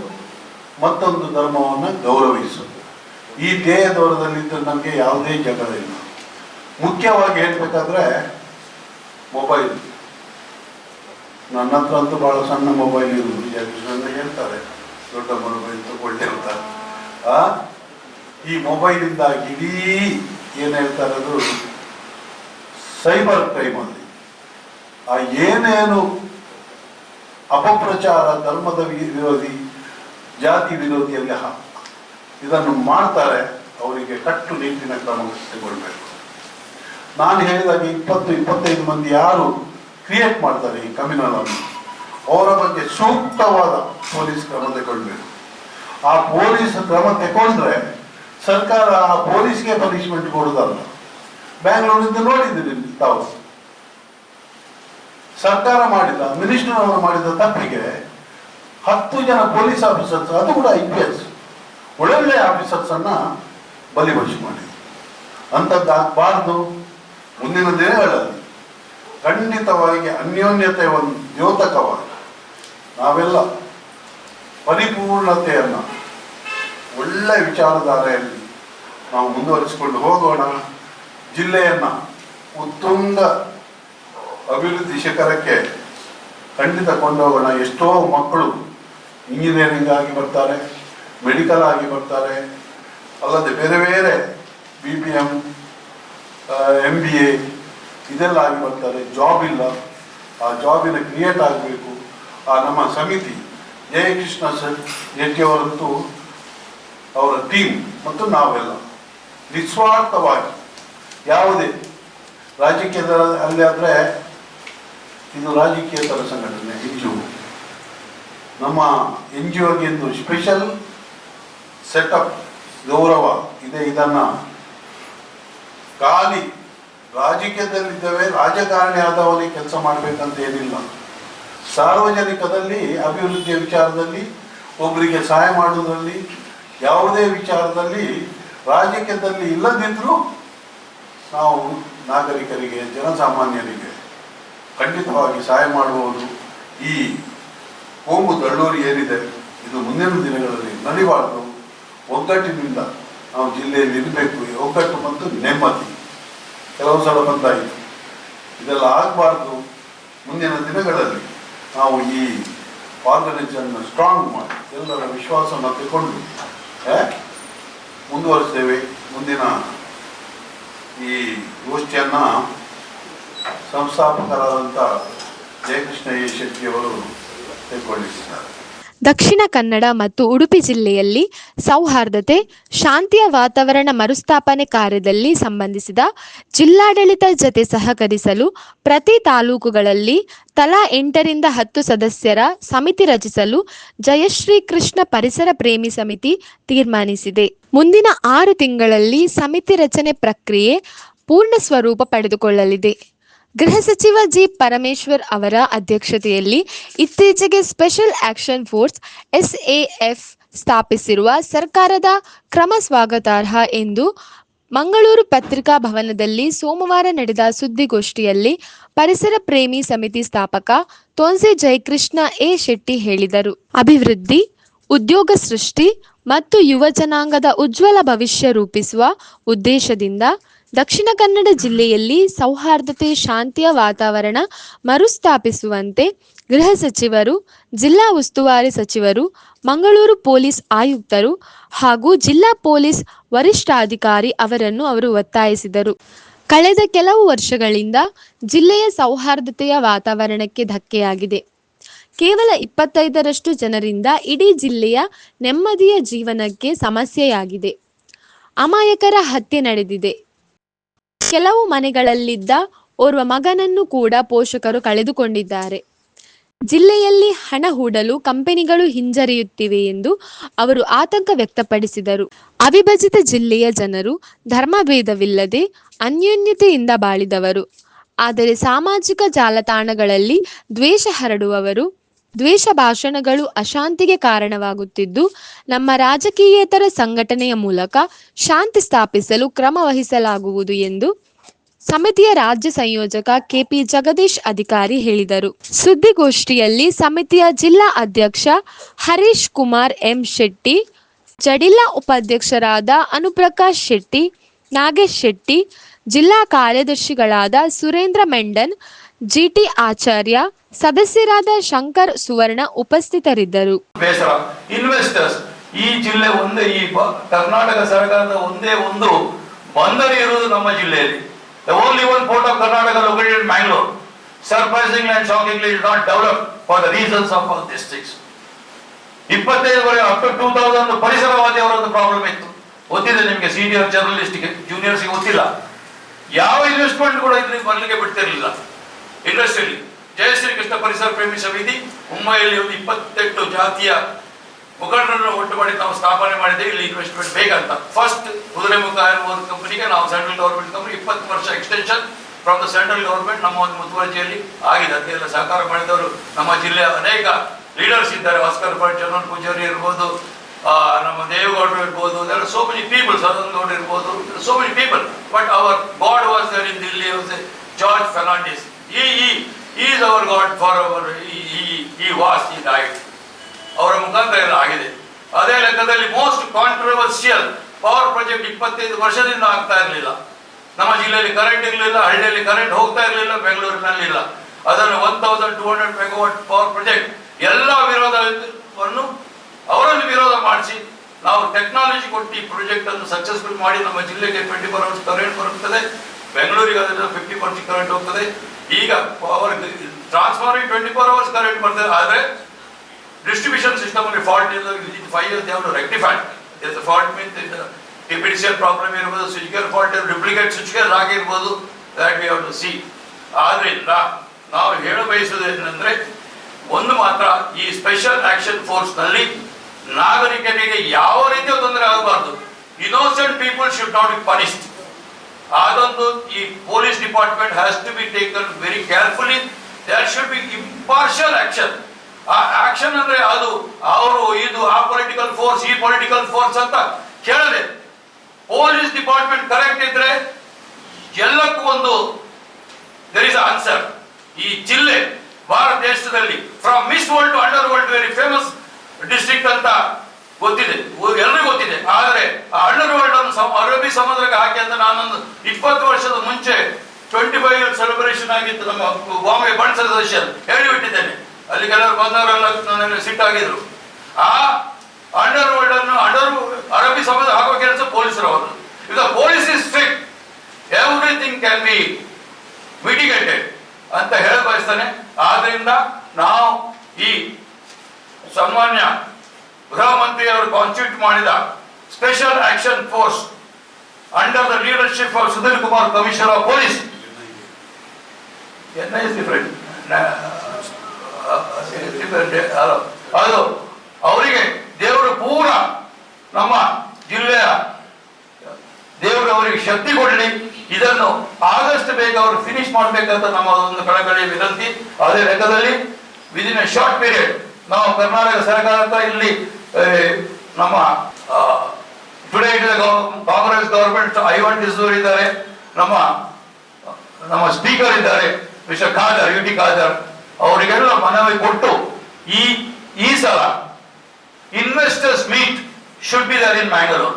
ಮತ್ತೊಂದು ಧರ್ಮವನ್ನು ಗೌರವಿಸು. ಈ ಧ್ಯೇಯದವರದಲ್ಲಿದ್ದ ನಮಗೆ ಯಾವುದೇ ಜಗಳ ಇಲ್ಲ. ಮುಖ್ಯವಾಗಿ ಹೇಳ್ಬೇಕಾದ್ರೆ ಮೊಬೈಲ್, ನನ್ನ ಹತ್ರ ಅಂತೂ ಬಹಳ ಸಣ್ಣ ಮೊಬೈಲ್ ಇರುವುದು. ನನ್ನ ಹೇಳ್ತಾರೆ ದೊಡ್ಡ ಮೊಬೈಲ್ ತಗೊಳ್ಳಿ ಅಂತ. ಈ ಮೊಬೈಲಿಂದಾಗಿ ಇಡೀ ಏನು ಹೇಳ್ತಾರೆ ಅದು ಸೈಬರ್ ಕ್ರೈಮಲ್ಲಿ ಏನೇನು ಅಪಪ್ರಚಾರ, ಧರ್ಮದ ವಿರೋಧಿ, ಜಾತಿ ವಿರೋಧಿಯಲ್ಲಿ ಇದನ್ನು ಮಾಡ್ತಾರೆ, ಅವರಿಗೆ ಕಟ್ಟುನಿಟ್ಟಿನ ಕ್ರಮ ತೆಗೊಳ್ಬೇಕು. ನಾನು ಹೇಳಿದಾಗ 20-25 ಮಂದಿ ಯಾರು ಕ್ರಿಯೇಟ್ ಮಾಡ್ತಾರೆ ಈ ಕಮ್ಯುನಲ್ ಅನ್ನು, ಅವರ ಬಗ್ಗೆ ಸೂಕ್ತವಾದ ಪೊಲೀಸ್ ಕ್ರಮ ತಗೊಳ್ಬೇಕು. ಆ ಪೊಲೀಸ್ ಕ್ರಮ ತಗೊಂಡ್ರೆ ಸರ್ಕಾರ ಆ ಪೊಲೀಸ್ಗೆ ಪನಿಷ್ಮೆಂಟ್ ಕೊಡೋದಲ್ಲ. ಬ್ಯಾಂಗ್ಳೂರಿನಿಂದ ನೋಡಿದ್ದೀರಿ ತಾವು, ಸರ್ಕಾರ ಮಾಡಿದ, ಮಿನಿಸ್ಟರ್ ಅವರು ಮಾಡಿದ ತಪ್ಪಿಗೆ 10 ಜನ ಪೊಲೀಸ್ ಆಫೀಸರ್ಸ್, ಅದು ಕೂಡ IPS ಒಳ್ಳೊಳ್ಳೆ ಆಫೀಸರ್ಸ್ ಅನ್ನ ಬಲಿಪಶು ಮಾಡಿದ್ರು. ಅಂಥದ್ದಾಗಬಾರ್ದು. ಮುಂದಿನ ದಿನಗಳಲ್ಲಿ ಖಂಡಿತವಾಗಿ ಅನ್ಯೋನ್ಯತೆ ಒಂದು ದ್ಯೋತಕವಾಗಿ ನಾವೆಲ್ಲ ಪರಿಪೂರ್ಣತೆಯನ್ನು ಒಳ್ಳೆ ವಿಚಾರಧಾರೆಯಲ್ಲಿ ನಾವು ಮುಂದುವರಿಸಿಕೊಂಡು ಹೋಗೋಣ. ಜಿಲ್ಲೆಯನ್ನು ಉತ್ತುಂಗ ಅಭಿವೃದ್ಧಿ ಶಿಖರಕ್ಕೆ ಖಂಡಿತ ಕೊಂಡೋಗೋಣ. ಎಷ್ಟೋ ಮಕ್ಕಳು ಇಂಜಿನಿಯರಿಂಗ್ ಆಗಿ ಬರ್ತಾರೆ, ಮೆಡಿಕಲ್ ಆಗಿ ಬರ್ತಾರೆ, ಅಲ್ಲದೆ ಬೇರೆ ಬೇರೆ BBM, MBA ಇದೆಲ್ಲ ಆಗಿ ಬರ್ತಾರೆ. ಜಾಬ್ ಇಲ್ಲ, ಆ ಜಾಬಿನ ಕ್ರಿಯೇಟ್ ಆಗಬೇಕು. ಆ ನಮ್ಮ ಸಮಿತಿ ಜಯಕೃಷ್ಣ ಶೆಟ್ಟಿಯವರಂತೂ ಅವರ ಟೀಮ್ ಮತ್ತು ನಾವೆಲ್ಲ ನಿಸ್ವಾರ್ಥವಾಗಿ ಯಾವುದೇ ರಾಜಕೀಯದಲ್ಲಿ ಆದರೆ ಇದು ರಾಜಕೀಯೇತರ ಸಂಘಟನೆ NGO. ನಮ್ಮ NGOಗೆ ಒಂದು ಸ್ಪೆಷಲ್ ಸೆಟಪ್ ಗೌರವ ಇದೆ. ಇದನ್ನು ಖಾಲಿ ರಾಜಕೀಯದಲ್ಲಿದ್ದೇವೆ, ರಾಜಕಾರಣಿ ಆದವನಿಗೆ ಕೆಲಸ ಮಾಡಬೇಕಂತ ಏನಿಲ್ಲ. ಸಾರ್ವಜನಿಕದಲ್ಲಿ ಅಭಿವೃದ್ಧಿಯ ವಿಚಾರದಲ್ಲಿ, ಒಬ್ಬರಿಗೆ ಸಹಾಯ ಮಾಡುವುದರಲ್ಲಿ, ಯಾವುದೇ ವಿಚಾರದಲ್ಲಿ ರಾಜಕೀಯದಲ್ಲಿ ಇಲ್ಲದಿದ್ದರೂ ನಾವು ನಾಗರಿಕರಿಗೆ, ಜನಸಾಮಾನ್ಯರಿಗೆ ಖಂಡಿತವಾಗಿ ಸಹಾಯ ಮಾಡುವುದು. ಈ ಕೋಮು ದಳ್ಳೂರಿ ಏನಿದೆ ಇದು ಮುಂದಿನ ದಿನಗಳಲ್ಲಿ ನಡಿಬಾರ್ದು. ಒಗ್ಗಟ್ಟಿನಿಂದ ನಾವು ಜಿಲ್ಲೆಯಲ್ಲಿ ಇರಬೇಕು. ಒಗ್ಗಟ್ಟು ಮತ್ತು ನೆಮ್ಮದಿ ಕೆಲವು ಸಲ ಬಂದಾಯಿತು, ಇದೆಲ್ಲ ಆಗಬಾರ್ದು. ಮುಂದಿನ ದಿನಗಳಲ್ಲಿ ನಾವು ಈ ಆರ್ಗನೈಸೇಷನ್ ಸ್ಟ್ರಾಂಗ್ ಮಾಡಿ ಎಲ್ಲರ ವಿಶ್ವಾಸವನ್ನು ತಗೊಂಡು ಮುಂದುವರಿಸ್ತೇವೆ. ಮುಂದಿನ ಈ ಗೋಷ್ಠಿಯನ್ನು ಸಂಸ್ಥಾಪಕರಾದಂಥ ಜಯಕೃಷ್ಣ ಶೆಟ್ಟಿಯವರು ತೆಗೆದುಕೊಂಡಿದ್ದಾರೆ. ದಕ್ಷಿಣ ಕನ್ನಡ ಮತ್ತು ಉಡುಪಿ ಜಿಲ್ಲೆಯಲ್ಲಿ ಸೌಹಾರ್ದತೆ, ಶಾಂತಿಯ ವಾತಾವರಣ ಮರುಸ್ಥಾಪನೆ ಕಾರ್ಯದಲ್ಲಿ ಸಂಬಂಧಿಸಿದ ಜಿಲ್ಲಾಡಳಿತ ಜತೆ ಸಹಕರಿಸಲು ಪ್ರತಿ ತಾಲೂಕುಗಳಲ್ಲಿ ತಲಾ 8ರಿಂದ 10 ಸದಸ್ಯರ ಸಮಿತಿ ರಚಿಸಲು ಜಯಶ್ರೀ ಕೃಷ್ಣ ಪರಿಸರ ಪ್ರೇಮಿ ಸಮಿತಿ ತೀರ್ಮಾನಿಸಿದೆ. ಮುಂದಿನ 6 ತಿಂಗಳಲ್ಲಿ ಸಮಿತಿ ರಚನೆ ಪ್ರಕ್ರಿಯೆ ಪೂರ್ಣ ಸ್ವರೂಪ ಪಡೆದುಕೊಳ್ಳಲಿದೆ. ಗೃಹ ಸಚಿವ ಜಿ. ಪರಮೇಶ್ವರ್ ಅವರ ಅಧ್ಯಕ್ಷತೆಯಲ್ಲಿ ಇತ್ತೀಚೆಗೆ ಸ್ಪೆಷಲ್ ಆಕ್ಷನ್ ಫೋರ್ಸ್ SAF ಸ್ಥಾಪಿಸಿರುವ ಸರ್ಕಾರದ ಕ್ರಮ ಸ್ವಾಗತಾರ್ಹ ಎಂದು ಮಂಗಳೂರು ಪತ್ರಿಕಾ ಭವನದಲ್ಲಿ ಸೋಮವಾರ ನಡೆದ ಸುದ್ದಿಗೋಷ್ಠಿಯಲ್ಲಿ ಪರಿಸರ ಪ್ರೇಮಿ ಸಮಿತಿ ಸ್ಥಾಪಕ ತೊನ್ಸೆ ಜಯಕೃಷ್ಣ ಎ. ಶೆಟ್ಟಿ ಹೇಳಿದರು. ಅಭಿವೃದ್ಧಿ, ಉದ್ಯೋಗ ಸೃಷ್ಟಿ ಮತ್ತು ಯುವ ಜನಾಂಗದ ಉಜ್ವಲ ಭವಿಷ್ಯ ರೂಪಿಸುವ ಉದ್ದೇಶದಿಂದ ದಕ್ಷಿಣ ಕನ್ನಡ ಜಿಲ್ಲೆಯಲ್ಲಿ ಸೌಹಾರ್ದತೆ, ಶಾಂತಿಯ ವಾತಾವರಣ ಮರುಸ್ಥಾಪಿಸುವಂತೆ ಗೃಹ ಸಚಿವರು, ಜಿಲ್ಲಾ ಉಸ್ತುವಾರಿ ಸಚಿವರು, ಮಂಗಳೂರು ಪೊಲೀಸ್ ಆಯುಕ್ತರು ಹಾಗೂ ಜಿಲ್ಲಾ ಪೊಲೀಸ್ ವರಿಷ್ಠಾಧಿಕಾರಿ ಅವರನ್ನು ಅವರು ಒತ್ತಾಯಿಸಿದರು. ಕಳೆದ ಕೆಲವು ವರ್ಷಗಳಿಂದ ಜಿಲ್ಲೆಯ ಸೌಹಾರ್ದತೆಯ ವಾತಾವರಣಕ್ಕೆ ಧಕ್ಕೆಯಾಗಿದೆ. ಕೇವಲ 25ರಷ್ಟು ಜನರಿಂದ ಇಡೀ ಜಿಲ್ಲೆಯ ನೆಮ್ಮದಿಯ ಜೀವನಕ್ಕೆ ಸಮಸ್ಯೆಯಾಗಿದೆ. ಅಮಾಯಕರ ಹತ್ಯೆ ನಡೆದಿದೆ. ಕೆಲವು ಮನೆಗಳಲ್ಲಿದ್ದ ಓರ್ವ ಮಗನನ್ನು ಕೂಡ ಪೋಷಕರು ಕಳೆದುಕೊಂಡಿದ್ದಾರೆ. ಜಿಲ್ಲೆಯಲ್ಲಿ ಹಣ ಹೂಡಲು ಕಂಪನಿಗಳು ಹಿಂಜರಿಯುತ್ತಿವೆ ಎಂದು ಅವರು ಆತಂಕ ವ್ಯಕ್ತಪಡಿಸಿದರು. ಅವಿಭಜಿತ ಜಿಲ್ಲೆಯ ಜನರು ಧರ್ಮಭೇದವಿಲ್ಲದೆ ಅನ್ಯೋನ್ಯತೆಯಿಂದ ಬಾಳಿದವರು. ಆದರೆ ಸಾಮಾಜಿಕ ಜಾಲತಾಣಗಳಲ್ಲಿ ದ್ವೇಷ ಹರಡುವವರು, ದ್ವೇಷ ಭಾಷಣಗಳು ಅಶಾಂತಿಗೆ ಕಾರಣವಾಗುತ್ತಿದ್ದು, ನಮ್ಮ ರಾಜಕೀಯೇತರ ಸಂಘಟನೆಯ ಮೂಲಕ ಶಾಂತಿ ಸ್ಥಾಪಿಸಲು ಕ್ರಮ ವಹಿಸಲಾಗುವುದು ಎಂದು ಸಮಿತಿಯ ರಾಜ್ಯ ಸಂಯೋಜಕ ಕೆಪಿ ಜಗದೀಶ್ ಅಧಿಕಾರಿ ಹೇಳಿದರು. ಸುದ್ದಿಗೋಷ್ಠಿಯಲ್ಲಿ ಸಮಿತಿಯ ಜಿಲ್ಲಾ ಅಧ್ಯಕ್ಷ ಹರೀಶ್ ಕುಮಾರ್ ಎಂ. ಶೆಟ್ಟಿ, ಜಡಿಲಾ ಉಪಾಧ್ಯಕ್ಷರಾದ ಅನುಪ್ರಕಾಶ್ ಶೆಟ್ಟಿ, ನಾಗೇಶ್ ಶೆಟ್ಟಿ, ಜಿಲ್ಲಾ ಕಾರ್ಯದರ್ಶಿಗಳಾದ ಸುರೇಂದ್ರ ಮೆಂಡನ್, ಜಿಟಿ ಆಚಾರ್ಯ, ಸದಸ್ಯರಾದ ಶಂಕರ್ ಸುವರ್ಣ ಉಪಸ್ಥಿತರಿದ್ದರು. ಇನ್ವೆಸ್ಟರ್ಸ್ ಈ ಜಿಲ್ಲೆ ಒಂದೇ, ಈ ಕರ್ನಾಟಕ ಸರ್ಕಾರದ ಒಂದೇ ಒಂದು ಬಂದರು ಇರುವುದು ನಮ್ಮ ಜಿಲ್ಲೆಯಲ್ಲಿ. The only one port of Karnataka located in Mangalore, surprisingly and shockingly, is not developed for the reasons of all these things. 25 up to 2000 ಪರಿಸರವಾದಿ ಅವರೊಂದು ಪ್ರಾಬ್ಲಮ್ ಇತ್ತು. ಗೊತ್ತಿದೆ ನಿಮಗೆ, ಸೀನಿಯರ್ ಜರ್ನಲಿಸ್ಟ್ಗೆ, ಜೂನಿಯರ್ಸ್ಗೆ ಗೊತ್ತಿಲ್ಲ. ಯಾವ ಇನ್ವೆಸ್ಟ್ಮೆಂಟ್ ಕೂಡ ಇದ್ರಿಗೆ ಬರ್ಲಿಕ್ಕೆ ಬಿಡ್ತಿರ್ಲಿಲ್ಲ ಇಂಡಸ್ಟ್ರಿಯಲ್ಲಿ. ಜಯಶ್ರೀ ಕೃಷ್ಣ ಪರಿಸರ ಪ್ರೇಮಿ ಸಮಿತಿ ಮುಂಬೈಯಲ್ಲಿ ಒಂದು 28 ಜಾತಿಯ ಮುಖಂಡರನ್ನು ಒಟ್ಟು ಮಾಡಿ ನಾವು ಸ್ಥಾಪನೆ ಮಾಡಿದ್ದೇವೆ. ಇಲ್ಲಿ ಇನ್ವೆಸ್ಟ್ಮೆಂಟ್ ಬೇಕಂತ ಫಸ್ಟ್ ಕುದುರೆಮುಖ ಇರುವುದು ಕಂಪನಿಗೆ ನಾವು ಸೆಂಟ್ರಲ್ ಗವರ್ಮೆಂಟ್ ಕಂಪನಿ 20 ವರ್ಷ extension from the central government ನಮ್ಮ ಒಂದು ಮುತುವರ್ಜಿಯಲ್ಲಿ ಆಗಿದೆ. ಅದಕ್ಕೆಲ್ಲ ಸಹಕಾರ ಮಾಡಿದವರು ನಮ್ಮ ಜಿಲ್ಲೆಯ ಅನೇಕ ಲೀಡರ್ಸ್ ಇದ್ದಾರೆ. ಭಾಸ್ಕರ್ ಭಟ್, ಚನ್ನನ್ ಪೂಜಾರಿ ಇರ್ಬೋದು, ನಮ್ಮ ದೇವೇಗೌಡರು ಇರ್ಬೋದು, so many people, Sadananda Gowda ಇರ್ಬೋದು, so many people. But our God was there in Delhi, George Fernandes. He is our God forever. He was, he died. ಅವರ ಮುಖಾಂತರ ಎಲ್ಲ ಆಗಿದೆ. ಅದೇ ಲೆಕ್ಕದಲ್ಲಿ ಮೋಸ್ಟ್ ಕಾಂಟ್ರವರ್ಷಿಯಲ್ ಪವರ್ ಪ್ರಾಜೆಕ್ಟ್ 25 ವರ್ಷದಿಂದ ಆಗ್ತಾ ಇರಲಿಲ್ಲ. ನಮ್ಮ ಜಿಲ್ಲೆಯಲ್ಲಿ ಕರೆಂಟ್ ಇರಲಿಲ್ಲ, ಹಳ್ಳಿಯಲ್ಲಿ ಕರೆಂಟ್ ಹೋಗ್ತಾ ಇರಲಿಲ್ಲ, ಬೆಂಗಳೂರಿನಲ್ಲಿ ಇಲ್ಲ. ಅದನ್ನು 1200 ಮೆಗಾವಾಟ್ ಪವರ್ ಪ್ರಾಜೆಕ್ಟ್ ಎಲ್ಲ ವಿರೋಧವನ್ನು ಅವರಲ್ಲಿ ವಿರೋಧ ಮಾಡಿಸಿ ನಾವು ಟೆಕ್ನಾಲಜಿ ಕೊಟ್ಟು ಈ ಪ್ರಾಜೆಕ್ಟ್ ಅನ್ನು ಸಕ್ಸಸ್ಫುಲ್ ಮಾಡಿ ನಮ್ಮ ಜಿಲ್ಲೆಗೆ 24 hours ಕರೆಂಟ್ ಬರುತ್ತದೆ. ಬೆಂಗಳೂರಿಗೆ ಅದರಿಂದ 50% ಕರೆಂಟ್ ಹೋಗ್ತದೆ. ಈಗ ಪವರ್ ಟ್ರಾನ್ಸ್ಫಾರ್ಮರ್ 24 hours ಕರೆಂಟ್ ಬರ್ತದೆ. ಆದರೆ distribution system ಅಲ್ಲಿ fault is 5 years they have to rectify. There's a fault means TPDCL problem ಇರಬಹುದು, switchgear fault, duplicate switchgear ಆಗಿರಬಹುದು, that we have to see. ಆದ್ರಿಂದ ನಾವು ಹೇಳ ಬಯಸುವುದು ಏನಂದ್ರೆ, ಒಂದು ಮಾತ್ರ, ಈ ಸ್ಪೆಷಲ್ ಆಕ್ಷನ್ ಫೋರ್ಸ್ ನಲ್ಲಿ ನಾಗರಿಕರಿಗೆ ಯಾವ ರೀತಿಯ ತೊಂದರೆ ಆಗಬಾರದು. Innocent people should not be punished. ಅದೊಂದು ಈ police department has to be taken very carefully. There should be impartial action. ಆ ಆಕ್ಷನ್ ಅಂದ್ರೆ ಅದು ಅವರು ಇದು ಆ ಪೊಲಿಟಿಕಲ್ ಫೋರ್ಸ್ ಈ ಪೊಲಿಟಿಕಲ್ ಫೋರ್ಸ್ ಅಂತ ಕೇಳದೆ, ಪೊಲೀಸ್ ಡಿಪಾರ್ಟ್ಮೆಂಟ್ ಕರೆಕ್ಟ್ ಇದ್ರೆ ಎಲ್ಲಕ್ಕೂ ಒಂದು ದೇರ್ ಇಸ್ ಆನ್ಸರ್. ಈ ಜಿಲ್ಲೆ ಭಾರತ ದೇಶದಲ್ಲಿ from miss world to under world very famous district ಅಂತ ಗೊತ್ತಿದೆ, ಎಲ್ಲರಿಗೂ ಗೊತ್ತಿದೆ. ಆದರೆ ಆ ಅಂಡರ್ ವರ್ಲ್ಡ್ ಅನ್ನು ಅರಬ್ಬಿ ಸಮುದ್ರಕ್ಕೆ ಹಾಕಿ ಅಂತ ನಾನೊಂದು 20 ವರ್ಷದ ಮುಂಚೆ 25 ಇಯರ್ ಸೆಲೆಬ್ರೇಷನ್ ಆಗಿತ್ತು ನಮ್ಮ ಬಾಂಬೆ ಬಂಡ್ ಅಸೋಸಿಯೇಷನ್ ಹೇಳಿಬಿಟ್ಟಿದ್ದೇನೆ. ಅಲ್ಲಿ ಕೆಲವರು ಬಂದವರೆಲ್ಲ ನನ್ನೆಲ್ಲ ಸಿಟ್ಟಾಗಿದ್ರು. ಆ ಅಂಡರ್ ವರ್ಲ್ಡ್ ಅನ್ನು ಅರಬ್ಬಿ ಸಮುದ್ರ ಹಾಕುವ ಕೆಲಸ ಪೊಲೀಸರವರು. ಈಗ police is strict, everything can be mitigated ಅಂತ ಹೇಳ ಬಯಸ್ತಾನೆ. ಆದ್ರಿಂದ ನಾವು ಈ ಸನ್ಮಾನ್ಯ ಗೃಹ ಮಂತ್ರಿ ಅವರು ಕಾನ್ಸ್ಟಿಟ್ಯೂಟ್ ಮಾಡಿದ special action force under the leadership of Sudhir Kumar commissioner of police. NIS different, ಅದು ಅವರಿಗೆ ದೇವರು ಪೂರ ನಮ್ಮ ಜಿಲ್ಲೆಯ ದೇವರು ಅವರಿಗೆ ಶಕ್ತಿ ಕೊಡಲಿ. ಇದನ್ನು ಆದಷ್ಟು ಬೇಗ ಅವರು ಫಿನಿಶ್ ಮಾಡಬೇಕಂತ ನಮ್ಮ ಒಂದು ಕಳಕಳಿಯ ವಿನಂತಿ. ಅದೇ ಲೆಕ್ಕದಲ್ಲಿ ವಿದಿನ್ ಎ ಶಾರ್ಟ್ ಪೀರಿಯಡ್ ನಾವು ಕರ್ನಾಟಕ ಸರ್ಕಾರ ಇಲ್ಲಿ ನಮ್ಮ ಟುಡೇ ಕಾಂಗ್ರೆಸ್ ಗವರ್ಮೆಂಟ್ ಐವನ್ ಇದ್ದಾರೆ, ನಮ್ಮ ಸ್ಪೀಕರ್ ಇದ್ದಾರೆ ಮಿಸ್ಟರ್ ಖಾದರ್, UT ಖಾದರ್, ಅವರಿಗೆಲ್ಲ ಮನವಿ ಕೊಟ್ಟು ಈ ಸಲ investors meet should be there in Mangalore.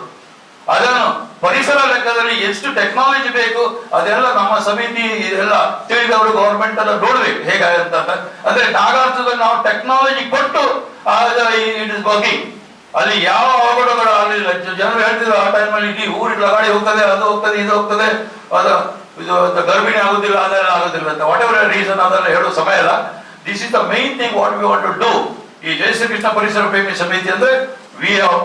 ಅದನ್ನು ಪರಿಸರ ಲೆಕ್ಕದಲ್ಲಿ ಎಷ್ಟು ಟೆಕ್ನಾಲಜಿ ಬೇಕು ಅದೆಲ್ಲ ನಮ್ಮ ಸಮಿತಿ ಎಲ್ಲ ತಿಳಿದವರು ಗವರ್ಮೆಂಟ್ ಎಲ್ಲ ನೋಡ್ಬೇಕು ಹೇಗಾಗಂತ. ಅಂದ್ರೆ ನಾಗಾರ್ಜುನಲ್ಲಿ ನಾವು ಟೆಕ್ನಾಲಜಿ ಕೊಟ್ಟು ಇಟ್ ಇಸ್ ವರ್ಕಿಂಗ್. ಅಲ್ಲಿ ಯಾವ ಅವಘಡಗಳು ಆಗಲಿಲ್ಲ. ಜನರು ಹೇಳ್ತಿದ್ರು ಆ ಟೈಮಲ್ಲಿ ಇಡೀ ಊರಿಗಳ ಗಾಡಿ ಹೋಗ್ತದೆ, ಅದು ಹೋಗ್ತದೆ, ಇದು ಹೋಗ್ತದೆ, ಇದು ಗರ್ಭಿಣಿ ಆಗುದಿಲ್ಲ, ಅದೆಲ್ಲ ಆಗುದಿಲ್ಲ ಅಂತ ವಾಟ್ ಎವರ್ ರೀಸನ್ ಅದೆಲ್ಲ ಹೇಳೋ ಸಮಯ ಅಲ್ಲ. This is the main thing what we want to do. ಈ ಜಯಶ್ರೀ ಕೃಷ್ಣ ಪರಿಸರ ಪ್ರೇಮಿ ಸಮಿತಿ ಅಂದ್ರೆ we have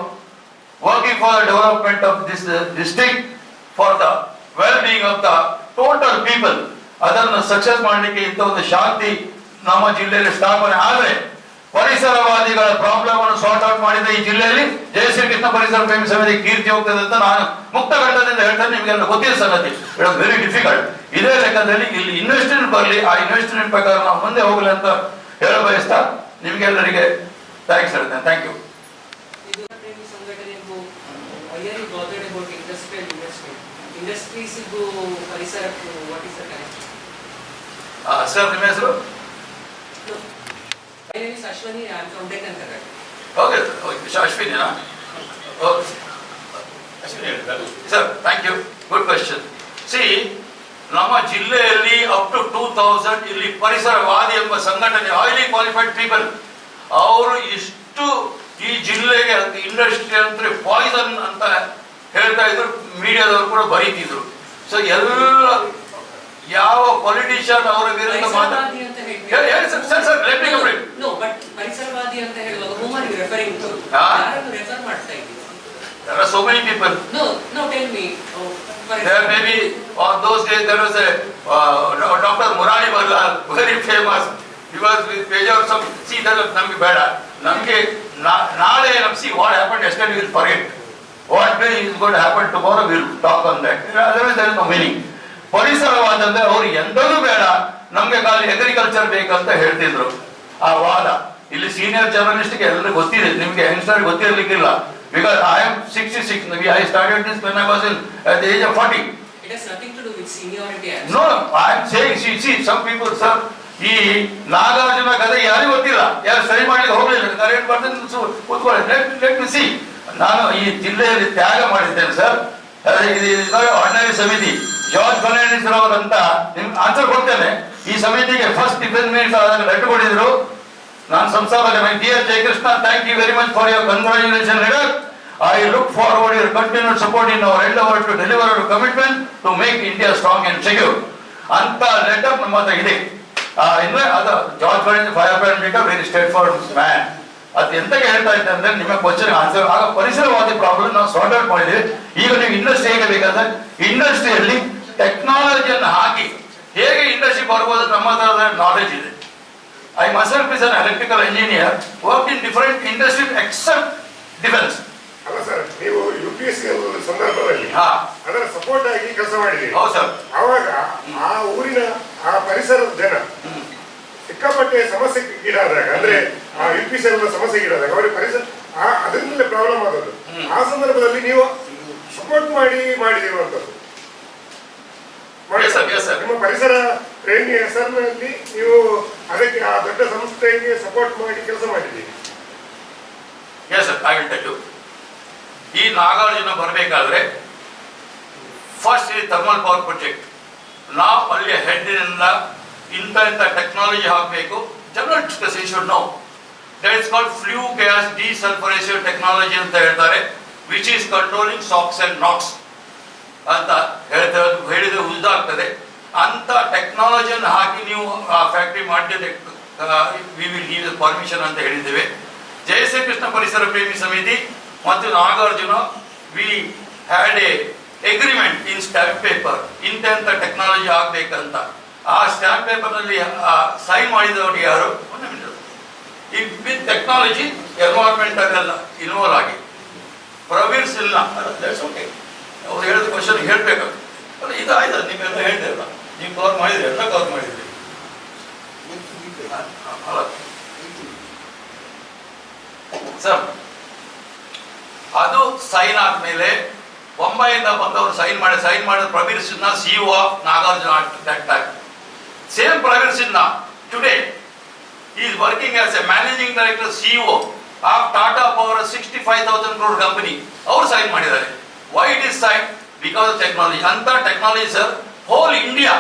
working for the development of this district, for the well-being of the total people. ಅದನ್ನು ಸಕ್ಸಸ್ ಮಾಡಲಿಕ್ಕೆ ಇಂಥ ಒಂದು ಶಾಂತಿ ನಮ್ಮ ಜಿಲ್ಲೆಯಲ್ಲಿ ಸ್ಥಾಪನೆ ಆದರೆ ಪರಿಸರವಾದಿಗಳ ಪ್ರಾಬ್ಲಮ್ ಅನ್ನು ಸಾರ್ಟ್ ಔಟ್ ಮಾಡಿದ ಈ ಜಿಲ್ಲೆಯಲ್ಲಿ ಜಯಶ್ರೀ ಕೃಷ್ಣ ಪರಿಸರ ಪ್ರೇಮಿ ಸಮಿತಿ ಕೀರ್ತಿ ಹೋಗ್ತದೆ ಅಂತ ನಾನು ಮುಕ್ತ ಕಂಠದಿಂದ ಹೇಳ್ತೇನೆ. ನಿಮಗೆಲ್ಲ ಗೊತ್ತಿರೋ ಸಂಗತಿ, ಇಟ್ ವಾಸ್ ವೆರಿ ಡಿಫಿಕಲ್ಟ್. ಇದೇ ಲೆಕ್ಕದಲ್ಲಿ ಇಲ್ಲಿ ಇನ್ವೆಸ್ಟ್ಮೆಂಟ್ ಬರಲಿ, ಆ ಇನ್ವೆಸ್ಟ್ಮೆಂಟ್ ಪ್ರಕಾರ ನಾವು ಮುಂದೆ ಹೋಗಲಿ ಅಂತ ಹೇಳ ಬಯಸ್ತಾ ನಿಮಗೆಲ್ಲರಿಗೆ ಥ್ಯಾಂಕ್ಸ್ ಹೇಳ್ತೇನೆ. Thank you. ಇಂಡಸ್ಟ್ರೀಸ್ಗೂ ಪರಿಸರಕ್ಕೂ what is the connection? Sir ನಿಮ್ಮ ಹೆಸರು? My name is Ashwini. I am from Deccan Karnataka. Okay, ಅಶ್ವಿನಿನಾ? Sir thank you, good question. See, ನಮ್ಮ ಜಿಲ್ಲೆಯಲ್ಲಿ ಅಪ್ ಟು 2000 ಇಲ್ಲಿ ಪರಿಸರವಾದಿ ಎಂಬ ಸಂಘಟನೆ, ಹೈಲಿ ಕ್ವಾಲಿಫೈಡ್ ಪೀಪಲ್, ಅವರು ಇಷ್ಟು ಈ ಜಿಲ್ಲೆಗೆ ಇಂಡಸ್ಟ್ರಿ ಅಂದ್ರೆ ಪಾಯ್ಸನ್ ಅಂತ ಹೇಳ್ತಾ ಇದ್ರು, ಮೀಡಿಯಾದವರು ಕೂಡ ಬರೀತಿದ್ರು. ಸೊ ಎಲ್ಲ ಯಾವ ಪೊಲಿಟಿಷಿಯನ್ ಅವರ ವಿರುದ್ಧ ಪರಿಸರವಾದಿ ಅಂತ ಹೇಳುವಾಗ whom are you referring to? ಯಾರನ್ನು ರೆಫರ್ ಮಾಡ್ತಾ ಇದ್ದೀರಾ? There are so many people. No, tell me. There may be on those days there was a Dr. Murali Barlal, very famous. He was with major some. See, that ನಮಗೆ ಬೇಡ, ನಮಗೆ ನಾಳೆ see what happened yesterday we'll forget. What is going to happen tomorrow we'll talk on that. Otherwise there is no meaning. ಪರಿಸರವಾದ ಅಂದ್ರೆ ಅವ್ರು ಎಂದೂ ಬೇಡ, ನಮ್ಗೆ ಖಾಲಿ ಅಗ್ರಿಕಲ್ಚರ್ ಬೇಕಂತ ಹೇಳ್ತಿದ್ರು. ಆ ವಾದ ಇಲ್ಲಿ ಸೀನಿಯರ್ ಜರ್ನಲಿಸ್ಟ್ಗೆ ಎಲ್ಲರಿಗೂ ಗೊತ್ತಿದೆ, ನಿಮ್ಗೆ youngster ಗೊತ್ತಿರ್ಲಿಕ್ಕಿಲ್ಲ. Because I am 66. I started this when I was at the age of 40. It has nothing to do with seniority. No, I am saying, see, some people, sir, ಈ ನಾಗಾರ್ಜುನ ಕಥೆ ಯಾರಿಗೂ ಗೊತ್ತಿಲ್ಲ, ಯಾರು ಸರಿ ಮಾಡ್ಲಿಕ್ಕೆ ಹೋಗ್ಲಿಲ್ಲ, ಕರೆಂಟ್ ಬರ್ತದೆ ಕೂತ್ಕೊಳ್ಳಿ. Let me C. ನಾನು ಈ ಜಿಲ್ಲೆಯಲ್ಲಿ ತ್ಯಾಗ ಮಾಡಿದ್ದೇನೆ ಸರ್. ಆರ್ಡಿನರಿ ಸಮಿತಿ ಜಾರ್ಜ್ ಫರ್ನಾಂಡಿಸ್ ಅವರಂತ ನಿಮ್ಗೆ ಆನ್ಸರ್ ಕೊಡ್ತೇನೆ. ಈ ಸಮಿತಿಗೆ ಫಸ್ಟ್ ಡಿಫೆನ್ಸ್ ಮಿನಿಸ್ಟರ್ ಲೆಟರ್ ಕೊಟ್ಟಿದ್ರು. ನಾನು ಸಂಸ್ಥಾಪಕ dear Jayakrishna, thank you very much for your congratulation letter. I look forward your continued support in our endeavor to deliver our commitment to make India strong and secure. ಅಂತ letter ನಮ್ಮ ಹತ್ರ ಇದೆ. ಇನ್ನು ಅದು George Fernandes fire brand very straight forward man. ಅದು ಎಂತಕ್ಕೆ ಹೇಳ್ತಾ ಇದ್ದೆ ಅಂದ್ರೆ ನಿಮ್ಮ ಕ್ವಶನ್ ಆನ್ಸರ್. ಆಗ ಪರಿಸರವಾದಿ ಪ್ರಾಬ್ಲಮ್ ನಾವು ಸಾರ್ಟ್ ಔಟ್ ಮಾಡಿದ್ವಿ. ಈಗ ನೀವು ಇಂಡಸ್ಟ್ರಿ ಹೇಗೆ ಬೇಕಾದ್ರೆ ಇಂಡಸ್ಟ್ರಿಯಲ್ಲಿ ಟೆಕ್ನಾಲಜಿಯನ್ನು ಹಾಕಿ ಹೇಗೆ ಇಂಡಸ್ಟ್ರಿ ಬರ್ಬೋದು ನಮ್ಮ ಹತ್ರ ನಾಲೆಜ್ ಇದೆ. I myself is an electrical engineer, worked in different industries except defense. ಅಲ್ಲ ಸರ್, ನೀವು UPSC ಸಂದರ್ಭದಲ್ಲಿ ಅದರ ಸಪೋರ್ಟ್ ಆಗಿ ಕೆಲಸ ಮಾಡಿದ್ದೀರಿ. ಹೌದು ಸರ್. ಆವಾಗ ಆ ಊರಿನ ಆ ಪರಿಸರದ ಜನ ಸಿಕ್ಕಾಪಟ್ಟೆ ಸಮಸ್ಯೆಗೀಡಾದಾಗ, ಅಂದ್ರೆ ಆ UPSC ಸಮಸ್ಯೆಗೀಡಾದಾಗ ಅವರಿಗೆ ಪರಿಸರ ಅದರಿಂದಲೇ ಪ್ರಾಬ್ಲಮ್ ಆದದ್ದು. ಆ ಸಂದರ್ಭದಲ್ಲಿ ನೀವು ಸಪೋರ್ಟ್ ಮಾಡಿದಿರುವಂತದ್ದು ನಿಮ್ಮ ಪರಿಸರ ಪ್ರೇಮಿ ಹೆಸರಿನಲ್ಲಿ ನೀವು ಅದಕ್ಕೆ ಆ ದೊಡ್ಡ ಸಂಸ್ಥೆಗೆ ಸಪೋರ್ಟ್ ಮಾಡಿ ಕೆಲಸ ಮಾಡಿದ್ದೀರಿ. Yes sir, I will tell you. ಈ ನಾಗಾರ್ಜುನ ಬರಬೇಕಾದ್ರೆ ಫಸ್ಟ್ ಈ ಥರ್ಮಲ್ ಪವರ್ ಪ್ರಾಜೆಕ್ಟ್ ನಾವು ಅಲ್ಲಿ ಹೆಡ್ನಿಂದ ಇಂಥ ಟೆಕ್ನಾಲಜಿ ಹಾಕಬೇಕು. General discussion should know that is called flue gas desulphurisation technology ಅಂತ ಹೇಳ್ತಾರೆ, which is controlling SOx and NOx ಅಂತ ಹೇಳಿದ್ರೆ ಉದ್ದಾಗ್ತದೆ. ಅಂತ ಟೆಕ್ನಾಲಜಿಯನ್ನು ಹಾಕಿ ನೀವು ಆ ಫ್ಯಾಕ್ಟ್ರಿ ಮಾಡಿದ್ರೆ ವಿ ವಿಲ್ ಗಿವ್ ಪರ್ಮಿಷನ್ ಅಂತ ಹೇಳಿದ್ದೇವೆ. ಜಯಶ್ರೀಕೃಷ್ಣ ಪರಿಸರ ಪ್ರೇಮಿ ಸಮಿತಿ ಮತ್ತು Nagarjuna we had a agreement in stamp paper ಇಂತೆಂಥ ಟೆಕ್ನಾಲಜಿ ಆಗ್ಬೇಕಂತ. ಆ ಸ್ಟ್ಯಾಂಪ್ ಪೇಪರ್ ನಲ್ಲಿ ಸೈನ್ ಮಾಡಿದವರು ಯಾರು? ಈ ವಿತ್ ಟೆಕ್ನಾಲಜಿ ಎನ್ವೈರನ್ಮೆಂಟ್ ಎಲ್ಲ ಇನ್ವಾಲ್ವ್ ಆಗಿ ಪ್ರವೀರ್ ಸಿನ್ಹಾ ಅವ್ರು ಹೇಳಿದ ಕ್ವಶನ್ ಹೇಳ್ಬೇಕಾಗ್ತದೆ. ಇದು ಆಯ್ತು, ನೀವೆಲ್ಲ ಹೇಳ್ತೇವಲ್ಲ, ನೀವು ಕವರ್ ಮಾಡಿದ್ರಿ, ಎಲ್ಲ ಕವರ್ ಮಾಡಿದ್ರಿ. ಸರ್ ಅದು ಸೈನ್ ಆದ್ಮೇಲೆ ಬೊಂಬೈಯಿಂದ ಬಂದವರು ಸೈನ್ ಮಾಡಿದ Praveer Sinha CEO of Nagarjuna that time. Same Praveer Sinha today is working as a managing director CEO of Tata power 65,000 crore company. ಅವರು ಸೈನ್ ಮಾಡಿದ್ದಾರೆ. Why it is sign? Because of technology. ಅಂತ technology sir whole India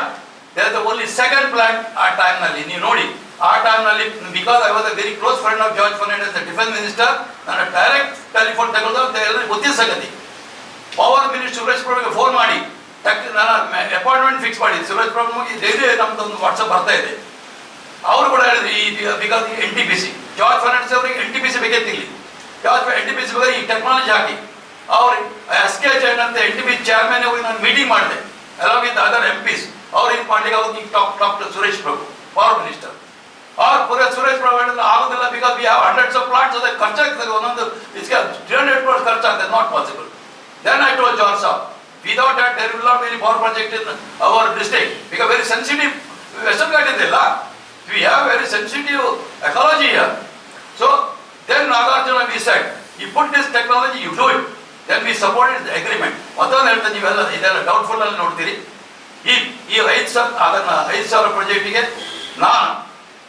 there the only second plant ಆ time ನಲ್ಲಿ. ನೀವು ನೋಡಿ ಆ time ನಲ್ಲಿ, because I was a very close friend of George Fernandes the defence minister, ನಾನು ಡೈರೆಕ್ಟ್ ಟೆಲಿಫೋನ್ ತಗೊಂಡು ಎಲ್ಲರಿಗೂ ಗೊತ್ತಿದ್ದ ಸಂಗತಿ. ಪವರ್ ಮಿನಿಸ್ಟರ್ ಸುರೇಶ್ ಪ್ರಭುಗೆ ಫೋನ್ ಮಾಡಿ ನಾನು ಅಪಾಯಿಂಟ್ಮೆಂಟ್ ಫಿಕ್ಸ್ ಮಾಡಿ. ಸುರೇಶ್ ಪ್ರಭು ಡೈಲಿ ನಮ್ದು ಒಂದು ವಾಟ್ಸಪ್ ಬರ್ತಾ ಇದೆ. ಅವರು ಕೂಡ ಹೇಳಿದ್ರು ಈ ಬಿಕಾಸ್ NTPC ಜಾರ್ಜ್ ಫರ್ನಾಂಡಿಸ್ ಅವರಿಗೆ NTPC ಬೇಕಿತ್ತಿಲ್ಲ. NTPC ಬಗ್ಗೆ ಈ ಟೆಕ್ನಾಲಜಿ ಹಾಕಿ ಅವ್ರು SK ಜೈನ್ ಅಂತ NTPC ಚೇರ್ಮನ್ ಅವರಿಗೆ ನಾನು ಮೀಟಿಂಗ್ ಮಾಡಿದೆ ಅಲಾಂಗ್ ವಿತ್ ಅದರ್ MPs. ಅವ್ರು ಇದು ಮಾಡ್ಲಿಕ್ಕೆ ಅವ್ರಿಗೆ talk to Suresh Prabhu power minister. ಅವ್ರು ಪೂರ ಸುರೇಶ್ ಪ್ರಭು ಹೇಳಿದ್ರೆ ಆಗೋದಿಲ್ಲ, because we have hundreds of plants, ಅದಕ್ಕೆ ಖರ್ಚಾಗ್ತದೆ, ಒಂದೊಂದು ಇದಕ್ಕೆ 300 crores ಖರ್ಚಾಗ್ತದೆ, not possible. Then I told George sir, without that there will not be any power project in our district, because very sensitive Western Ghat is there. We have very sensitive ecology here. So then Nagarjuna we said, you put this technology, you do it. Then we supported the agreement. ಮತ್ತೊಂದು ಹೇಳ್ತಾ ನೀವೆಲ್ಲ ಇದೆಲ್ಲ doubtful ಅಲ್ಲಿ ನೋಡ್ತೀರಿ. ಈ 5,000 ಪ್ರಾಜೆಕ್ಟಿಗೆ ನಾನು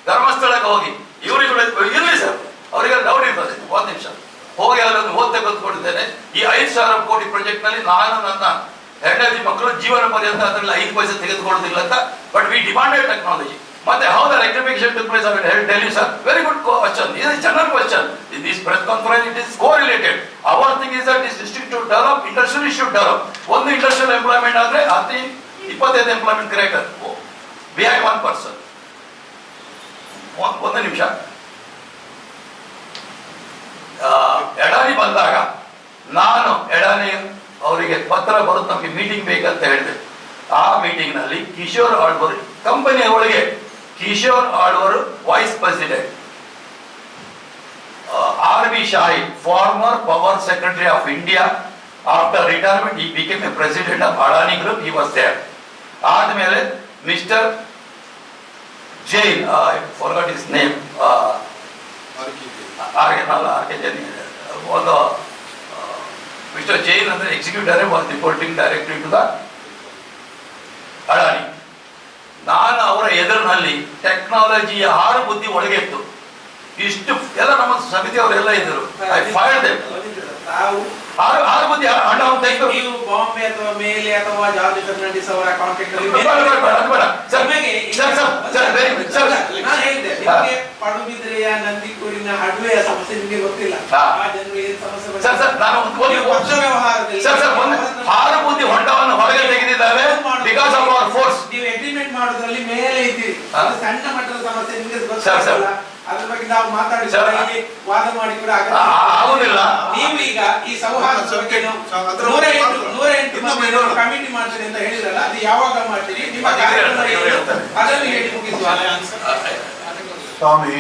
ಧರ್ಮಸ್ಥಳಕ್ಕೆ ಹೋಗಿ ಇವರಿಗೂ ಇರಲಿ ಸರ್, ಅವರಿಗೆ ಡೌಟ್ ಇರ್ತದೆ, ಒಂದು ನಿಮಿಷ ಹೋಗಿ ಅದನ್ನು ಓದ್ತಾ ಕಲ್ತ್ಕೊಂಡಿದ್ದೇನೆ. ಈ 5,000 ಕೋಟಿ ಪ್ರಾಜೆಕ್ಟ್ ನಲ್ಲಿ ನಾನು ನನ್ನ ಹೆಂಡತಿ ಮಕ್ಕಳು ಜೀವನ ಪರ್ಯಂತ ಅದರಲ್ಲಿ 5 ಪೈಸೆ ತೆಗೆದುಕೊಳ್ಳುವುದಿಲ್ಲ ಅಂತ. But we demanded technology. ಮತ್ತೆ how the rectification took place, I will tell you sir. Very good question. This is a general question. In this press conference it is correlated. Our thing is that this district should develop, industry should develop. ಒಂದು industrial employment ಆದ್ರೆ 25 employment create behind one person. ಒಂದು ನಿಮಿಷ. ಎಡಾನಿ ಬಂದಾಗ ನಾನು ಎಡಾನಿ ಅವರಿಗೆ ಪತ್ರ ಬರುತ್ತೆ, ನಮಗೆ ಮೀಟಿಂಗ್ ಬೇಕಂತ ಹೇಳಿದೆ. ಆ ಮೀಟಿಂಗ್ ನಲ್ಲಿ ಕಿಶೋರ್ ಆಳ್ವರು ಕಂಪನಿಯ ಒಳಗೆ ಕಿಶೋರ್ ಆಳ್ವರು vice president, RV Shai, former power secretary of India, after retirement he became a president of Adani Group, he was there. ಆದ್ಮೇಲೆ mister Jain, I forgot his name, ಒಂದು ಮಿಸ್ಟರ್ ಜೈನ್ ಅಂದ್ರೆ executive director, was reporting directly to the Adani. ನಾನು ಅವರ ಎದುರಿನಲ್ಲಿ ಟೆಕ್ನಾಲಜಿಯ 6 ಬುದ್ಧಿ ಒಳಗೆತ್ತು. ಇಷ್ಟು ಎಲ್ಲ ನಮ್ಮ ಸಮಿತಿಯವರೆಲ್ಲ ಇದ್ದರು. I fired them. 6 ಬುದ್ಧಿ ಅಣ್ಣ ಅಂತ ಇದ್ರು. ನೀವು ಬಾಂಬೆ ಅಥವಾ ಮೇಲೆ ಅಥವಾ ಜಾರ್ಜ್ ಫರ್ನಾಂಡಿಸ್ ಅವರ ಕಾಂಟ್ಯಾಕ್ಟ್ ಅಲ್ಲಿ ನಾನು ಹೇಳಿದೆ, ನಿಮಗೆ ಪಡುಬಿದ್ರೆಯ ನಂದಿಕೂರಿನ ಅಡ್ವೆಯ ಸಮಸ್ಯೆ ನಿಮಗೆ ಗೊತ್ತಿಲ್ಲ. ಆ ಜನರು ಏನು ಸಮಸ್ಯೆ ಪಕ್ಷ ವ್ಯವಹಾರದಲ್ಲಿ 6 ಬುದ್ಧಿ ಹೊಂಡವನ್ನು ಹೊರಗೆ ತೆಗೆದಿದ್ದಾರೆ ಬಿಕಾಸ್ ಆಫ್ ಅವರ್ ಫೋರ್ಸ್. ನೀವು ಅಗ್ರಿಮೆಂಟ್ ಮಾಡೋದ್ರಲ್ಲಿ ಮೇಲೆ ಇದ್ದೀರಿ, ಅದು ಸಣ್ಣ ಮಟ್ಟದ ಸಮಸ್ಯೆ ನಿಮಗೆ ಗೊತ್ತಿಲ್ಲ. ಅದ್ರ ಬಗ್ಗೆ ನಾವು ಮಾತಾಡಿ ವಾದ ಮಾಡಿ ಕೂಡ ಆಗುದಿಲ್ಲ. ನೀವು ಈಗ ಈ ಸೌಹಾರ್ದ ಬಗ್ಗೆ 108 ಕಮಿಟಿ ಮಾಡ್ತೀರಿ ಅಂತ ಹೇಳಿದ್ರಲ್ಲ, ಅದು ಯಾವಾಗ ಮಾಡ್ತೀರಿ? ನಿಮ್ಮ ಕಾರ್ಯಕ್ರಮ ಅದನ್ನು ಹೇಳಿ ಮುಗಿಸುವ. ಸ್ವಾಮಿ,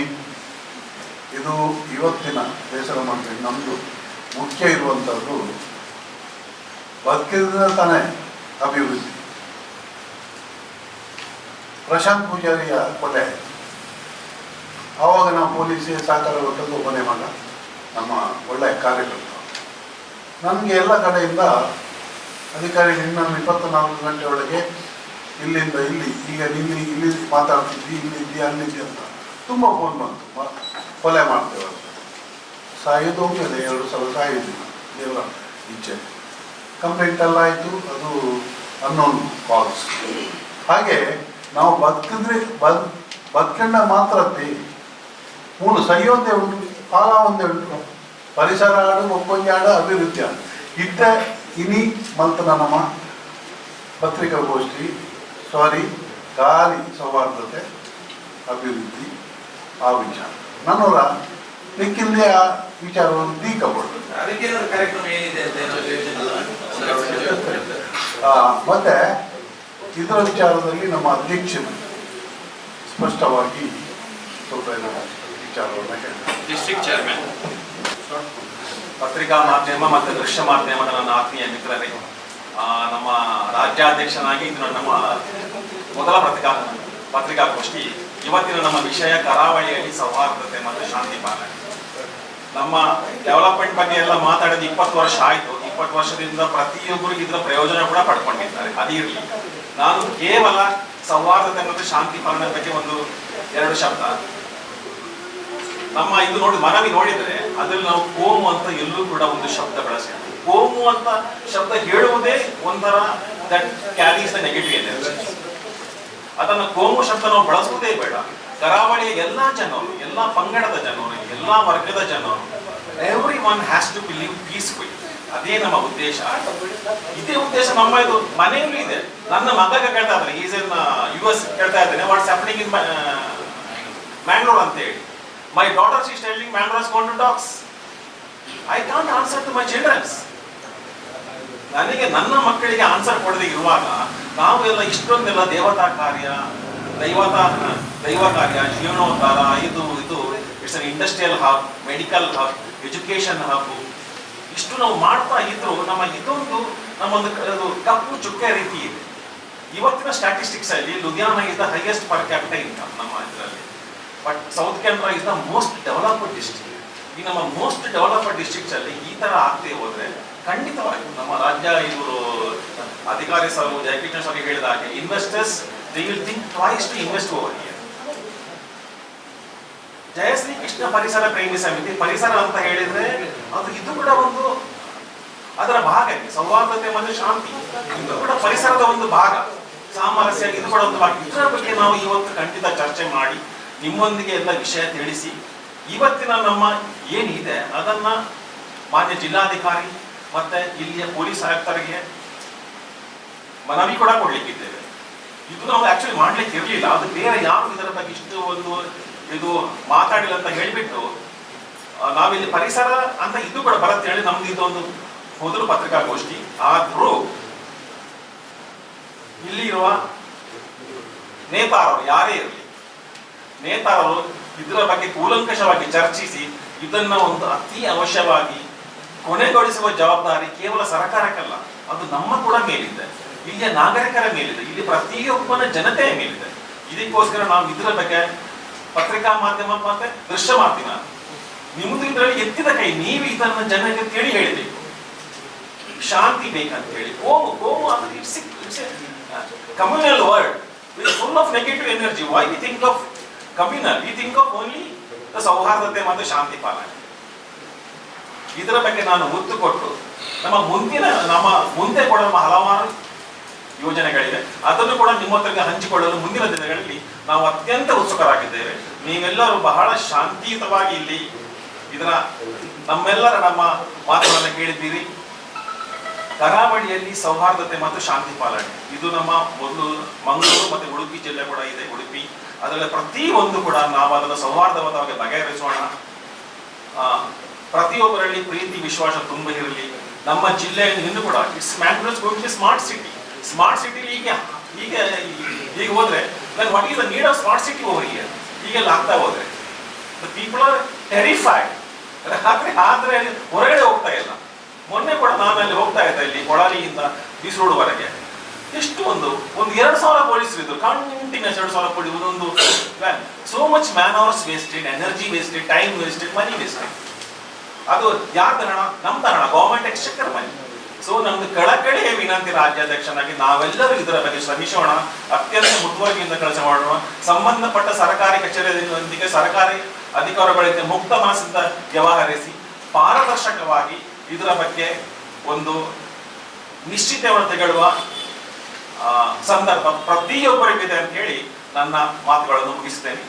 ಇದು ಇವತ್ತಿನ ಬೇಸರ ಮಂಡಳಿ ನಮ್ದು ಮುಖ್ಯ ಇರುವಂತದ್ದು ಬದುಕಿದ ತಾನೇ ಅಭಿವೃದ್ಧಿ. ಪ್ರಶಾಂತ್ ಪೂಜಾರಿಯ ಕೊಲೆ, ಆವಾಗ ನಾವು ಪೊಲೀಸಿಗೆ ಸಹಕಾರ ಕೊಟ್ಟದ್ದು ಒಬ್ಬನೇ ಮಗ, ನಮ್ಮ ಒಳ್ಳೆಯ ಕಾರ್ಯಕರ್ತ. ನನಗೆ ಎಲ್ಲ ಕಡೆಯಿಂದ ಅಧಿಕಾರಿ ಇನ್ನೊಂದು 24 ಗಂಟೆ ಒಳಗೆ ಇಲ್ಲಿಂದ ಇಲ್ಲಿ, ಈಗ ಇಲ್ಲಿ ಮಾತಾಡ್ತಿದ್ವಿ, ಇಲ್ಲಿದ್ದಿ ಅಲ್ಲಿದ್ದಿ ಅಂತ ತುಂಬ ಫೋನ್ ಬಂತು. ಕೊಲೆ ಮಾಡ್ತೇವೆ ಅಂತ. ಸಾಯೋದು ಹೋಗ್ತದೆ, 2 ಸಲ ಸಾಯೋದಿಲ್ಲ, ದೇವರ ಇಚ್ಛೆ. ಕಂಪ್ಲೇಂಟ್ ಎಲ್ಲ ಆಯಿತು, ಅದು ಅನ್ನೋನ್ ಕಾಲ್ಸ್. ಹಾಗೆ ನಾವು ಬದುಕಿದ್ರೆ ಬದುಕಂಡ ಮಾತ್ರ ಮೂರು ಸಹಿ ಒಂದೇ ಉಂಟು, ಕಾಲ ಒಂದೇ ಉಂಟು. ಪರಿಸರ ಆಡು ಒಬ್ಬೊಂದು ಆಡು ಅಭಿವೃದ್ಧಿ ಆಡು ಇದ್ದ ಇನಿ ಮಂತ್ರ ನಮ್ಮ ಪತ್ರಿಕಾಗೋಷ್ಠಿ ಗಾಲಿ ಸೌಹಾರ್ದತೆ ಅಭಿವೃದ್ಧಿ ಆ ವಿಚಾರ. ನನ್ನವರ ಮಿಕ್ಕಿಂದ ಆ ವಿಚಾರವನ್ನು ಬೀಕಬಹುದು. ಅದಕ್ಕೆ ಕಾರ್ಯಕ್ರಮ ಏನಿದೆ ಅಂತ ಮತ್ತೆ ಇದರ ವಿಚಾರದಲ್ಲಿ ನಮ್ಮ ಅಧ್ಯಕ್ಷರು ಸ್ಪಷ್ಟವಾಗಿ ಸ್ವಲ್ಪ ವಿಚಾರವನ್ನು ಹೇಳಿದ್ದಾರೆ. ಡಿಸ್ಟ್ರಿಕ್ಟ್ ಚೇರ್ಮನ್, ಪತ್ರಿಕಾ ಮಾಧ್ಯಮ ಮತ್ತು ದೃಶ್ಯ ಮಾಧ್ಯಮದ ನನ್ನ ಆತ್ಮೀಯ ಮಿತ್ರರೇ, ನಮ್ಮ ರಾಜ್ಯಾಧ್ಯಕ್ಷನಾಗಿ ಇದು ನಮ್ಮ ಮೊದಲ ಪತ್ರಿಕಾಗೋಷ್ಠಿ. ಇವತ್ತಿನ ನಮ್ಮ ವಿಷಯ ಕರಾವಳಿಯಲ್ಲಿ ಸೌಹಾರ್ದತೆ ಮತ್ತು ಶಾಂತಿ ಪಾಲನೆ. ನಮ್ಮ ಡೆವಲಪ್ಮೆಂಟ್ ಬಗ್ಗೆ ಎಲ್ಲ ಮಾತಾಡಿದ 20 ವರ್ಷ ಆಯಿತು. 20 ವರ್ಷದಿಂದ ಪ್ರತಿಯೊಬ್ಬರಿಗೂ ಇದರ ಪ್ರಯೋಜನ ಕೂಡ ಪಡ್ಕೊಂಡಿದ್ದಾರೆ. ಅದಿರಲಿ, ನಾನು ಕೇವಲ ಸೌಹಾರ್ದತೆ ಮತ್ತು ಶಾಂತಿ ಪಾಲನೆ ಬಗ್ಗೆ 1-2 ಶಬ್ದ. ನಮ್ಮ ಇದು ಮನವಿ ನೋಡಿದರೆ ಅದ್ರಲ್ಲಿ ನಾವು ಕೋಮು ಅಂತ ಎಲ್ಲೂ ಕೂಡ ಒಂದು ಶಬ್ದ ಬಳಸಿದ್ವಿ. ಕೋಮು ಅಂತ ಶಬ್ದ ಹೇಳುವುದೇ ಒಂಥರ that carries the negative energy. ಅದನ್ನ ಕೋಮು ಶಬ್ದ ನಾವು ಬಳಸುವುದೇ ಬೇಡ. ಕರಾವಳಿಯ ಎಲ್ಲಾ ಜನರು, ಎಲ್ಲಾ ಪಂಗಡದ ಜನರು, ಎಲ್ಲಾ ವರ್ಗದ ಜನರು, every one has to believe peaceful. ಅದೇ ನಮ್ಮ ಉದ್ದೇಶ. ಇದೇ ಉದ್ದೇಶ ನಮ್ಮ ಇದು ಮನೆಯಲ್ಲೂ ಇದೆ. ನನ್ನ ಮಗಗೆ ಕೇಳ್ತಾ ಇದ್ದಾರೆ, ಈಸ್ ಇನ್ US ಕೇಳ್ತಾ ಇದ್ದೇನೆ, ವಾಟ್ಸ್ ಹ್ಯಾಪನಿಂಗ್ ಇನ್ ಮ್ಯಾಂಗ್ಳೂರ್ ಅಂತ ಹೇಳಿ. My daughter is telling Mangalore has gone to dogs. I can't answer to my children. ನನಗೆ ನನ್ನ ಮಕ್ಕಳಿಗೆ ಆನ್ಸರ್ ಕೊಡದೆ ಇರುವಾಗ ನಾವೆಲ್ಲ ಇಷ್ಟೊಂದೆಲ್ಲ ದೇವತಾ ಕಾರ್ಯ, ದೈವ ಕಾರ್ಯ, ಜೀವನೋದ್ಧಾರ, ಇದು it's an industrial hub, medical hub, education hub, ಇಷ್ಟು ನಾವು ಮಾಡ್ತಾ ಇದ್ರು ನಮ್ಮ ಇದೊಂದು ನಮ್ಮೊಂದು ಕಪ್ಪು ಚುಕ್ಕೆ ರೀತಿ ಇದೆ. ಇವತ್ತಿನ ಸ್ಟ್ಯಾಟಿಸ್ಟಿಕ್ಸ್ ಅಲ್ಲಿ Ludhiana is the highest per capital income ನಮ್ಮ ಇದರಲ್ಲಿ. But south Canara is the most developed district. ಈ ನಮ್ಮ ಮೋಸ್ಟ್ ಡೆವಲಪ್ಡ್ ಡಿಸ್ಟ್ರಿಕ್ಟ್ಸ್ ಅಲ್ಲಿ ಈ ತರ ಆಗ್ತೇ ಹೋದ್ರೆ ಖಂಡಿತವಾಗಿ ನಮ್ಮ ರಾಜ್ಯ ಇವರು ಅಧಿಕಾರಿ ಸರ್ ಜಯಕೃಷ್ಣ ಸರ್ ಹೇಳಿದ ಹಾಗೆ investors they will think twice to invest over here. Jayashree Krishna ಪರಿಸರ ಪ್ರೇಮಿ ಸಮಿತಿ, ಪರಿಸರ ಅಂತ ಹೇಳಿದ್ರೆ ಅದು ಇದು ಕೂಡ ಒಂದು ಅದರ ಭಾಗ. ಸೌಹಾರ್ದತೆ ಮತ್ತು ಶಾಂತಿ ಇದು ಕೂಡ ಪರಿಸರದ ಒಂದು ಭಾಗ. ಸಾಮರಸ್ಯ ಇದು ಕೂಡ ಒಂದು ಭಾಗ. ಇದರ ಬಗ್ಗೆ ನಾವು ಇವತ್ತು ಖಂಡಿತ ಚರ್ಚೆ ಮಾಡಿ ನಿಮ್ಮೊಂದಿಗೆ ಎಲ್ಲ ವಿಷಯ ತಿಳಿಸಿ ಇವತ್ತಿನ ನಮ್ಮ ಏನಿದೆ ಅದನ್ನ ಮಾನ್ಯ ಜಿಲ್ಲಾಧಿಕಾರಿ ಮತ್ತೆ ಇಲ್ಲಿಯ ಪೊಲೀಸ್ ಆಯುಕ್ತರಿಗೆ ಮನವಿ ಕೂಡ ಕೊಡ್ಲಿಕ್ಕಿದ್ದೇವೆ. ಇದು ನಾವು ಆಕ್ಚುಲಿ ಮಾಡ್ಲಿಕ್ಕೆ ಇರಲಿಲ್ಲ. ಅದು ಬೇರೆ ಯಾರು ಇದರ ಬಗ್ಗೆ ಇಷ್ಟು ಇದು ಮಾತಾಡಿಲ್ಲ ಅಂತ ಹೇಳಿಬಿಟ್ಟು ನಾವಿಲ್ಲಿ ಪರಿಸರ ಅಂತ ಇದು ಕೂಡ ಬರುತ್ತೆ ಹೇಳಿ ನಮ್ದು ಇದೊಂದು ಮೊದಲು ಪತ್ರಿಕಾಗೋಷ್ಠಿ. ಆದ್ರೂ ಇಲ್ಲಿ ಇರುವ ನೇತಾರರು ಯಾರೇ ಇರಲಿ, ನೇತಾರರು ಇದರ ಬಗ್ಗೆ ಕೂಲಂಕಷವಾಗಿ ಚರ್ಚಿಸಿ ಇದನ್ನ ಒಂದು ಅತಿ ಅವಶ್ಯವಾಗಿ ಕೊನೆಗೊಳಿಸುವ ಜವಾಬ್ದಾರಿ ಕೇವಲ ಸರ್ಕಾರಕ್ಕಲ್ಲ, ಅದು ನಮ್ಮ ಕೂಡ ಮೇಲಿದೆ, ಇಲ್ಲಿಯ ನಾಗರಿಕರ ಮೇಲಿದೆ, ಇಲ್ಲಿ ಪ್ರತಿಯೊಬ್ಬನ ಜನತೆಯ ಮೇಲಿದೆ. ಇದಕ್ಕೋಸ್ಕರ ನಾವು ಇದರ ಬಗ್ಗೆ ಪತ್ರಿಕಾ ಮಾಧ್ಯಮ ಮತ್ತೆ ದೃಶ್ಯ ಮಾಧ್ಯಮ ನಿಮ್ದು ಇದರಲ್ಲಿ ಎತ್ತಿದ ಕೈ, ನೀವು ಇದನ್ನ ಜನಕ್ಕೆ ತಿಳಿ ಹೇಳಿಬೇಕು. ಶಾಂತಿ ಬೇಕಂತ ಹೇಳಿ ಕೋಮು ಅಂದ್ರೆ it's communal word full of negative energy. Why we think of communal, we think of only the ಸೌಹಾರ್ದತೆ ಮತ್ತು ಶಾಂತಿ ಪಾಲನೆ. ಇದರ ಬಗ್ಗೆ ನಾನು ಒತ್ತು ಕೊಟ್ಟು ನಮ್ಮ ಮುಂದೆ ಕೂಡ ನಮ್ಮ ಹಲವಾರು ಯೋಜನೆಗಳಿವೆ, ಅದನ್ನು ಕೂಡ ನಿಮ್ಮ ಹತ್ರಕ್ಕೆ ಹಂಚಿಕೊಳ್ಳಲು ಮುಂದಿನ ದಿನಗಳಲ್ಲಿ ನಾವು ಅತ್ಯಂತ ಉತ್ಸುಕರಾಗಿದ್ದೇವೆ. ನೀವೆಲ್ಲರೂ ಬಹಳ ಶಾಂತಿಯುತವಾಗಿ ಇಲ್ಲಿ ನಮ್ಮ ಮಾತುಗಳನ್ನು ಕೇಳಿದ್ದೀರಿ. ಕರಾವಳಿಯಲ್ಲಿ ಸೌಹಾರ್ದತೆ ಮತ್ತು ಶಾಂತಿ ಪಾಲನೆ ಇದು ನಮ್ಮ ಮೊದಲು ಮಂಗಳೂರು ಮತ್ತು ಉಡುಪಿ ಜಿಲ್ಲೆ ಕೂಡ ಇದೆ. ಉಡುಪಿ ಅದರಲ್ಲಿ ಪ್ರತಿಯೊಂದು ಕೂಡ ನಾವು ಅದನ್ನು ಸೌಹಾರ್ದವಾಗಿ ಬಗೆಹರಿಸೋಣ. ಪ್ರತಿಯೊಬ್ಬರಲ್ಲಿ ಪ್ರೀತಿ ವಿಶ್ವಾಸ ತುಂಬ ಇರಲಿ. ನಮ್ಮ ಜಿಲ್ಲೆಯನ್ನು ಇನ್ನೂ ಕೂಡ it's Mangalore going to smart city. Smart ಸಿಟಿಲಿ ಈಗ ಹೋದ್ರೆ what is the need of smart city over here? ಹೀಗೆಲ್ಲ ಆಗ್ತಾ ಹೋದ್ರೆ ದ ಪೀಪಲ್ ಆರ್ ಟೆರಿಫೈಡ್. ಆದ್ರೆ ಹೊರಗಡೆ ಹೋಗ್ತಾ ಇಲ್ಲ. ಮೊನ್ನೆ ಕೂಡ ನಾನು ಅಲ್ಲಿ ಹೋಗ್ತಾ ಇದ್ದೆ, ಇಲ್ಲಿ ಕೊಳಾಲಿಯಿಂದ ಬೀಸರೋಡ್ವರೆಗೆ ಎಷ್ಟು ಒಂದು 2,000 ಪೊಲೀಸರು ಇದ್ರು, ಕಂಟಿನ್ಯೂಸ್ 2,000 ಪೊಲೀಸ್. ಒಂದು so much man hours wasted, energy wasted, time wasted, money wasted. ಅದು ಯಾರ್ದ ಹಣ? ನಮ್ದ ಹಣ, ಗವರ್ಮೆಂಟ್ ಎಕ್ಸ್ಚೆಕರ್ ಮನಿ. ಸೊ ನಮ್ದು ಕಳಕಳಿಯ ವಿನಂತಿ ರಾಜ್ಯಾಧ್ಯಕ್ಷನಾಗಿ ನಾವೆಲ್ಲರೂ ಇದರ ಬಗ್ಗೆ ಶ್ರಮಿಸೋಣ, ಅತ್ಯಂತ ಮುತುವರ್ಜಿಯಿಂದ ಕೆಲಸ ಮಾಡೋಣ. ಸಂಬಂಧಪಟ್ಟ ಸರ್ಕಾರಿ ಕಚೇರಿಯೊಂದಿಗೆ ಸರ್ಕಾರಿ ಅಧಿಕಾರಿಗಳಿಗೆ ಮುಕ್ತ ಮನಸ್ಸಿಂದ ವ್ಯವಹರಿಸಿ ಪಾರದರ್ಶಕವಾಗಿ ಇದರ ಬಗ್ಗೆ ಒಂದು ನಿಶ್ಚಿತವನ್ನು ತೆಗೆಳುವ ಸಂದರ್ಭ ಪ್ರತಿಯೊಬ್ಬರಿಗಿದೆ ಅಂತ ಹೇಳಿ ನನ್ನ ಮಾತುಗಳನ್ನು ಮುಗಿಸ್ತೇನೆ.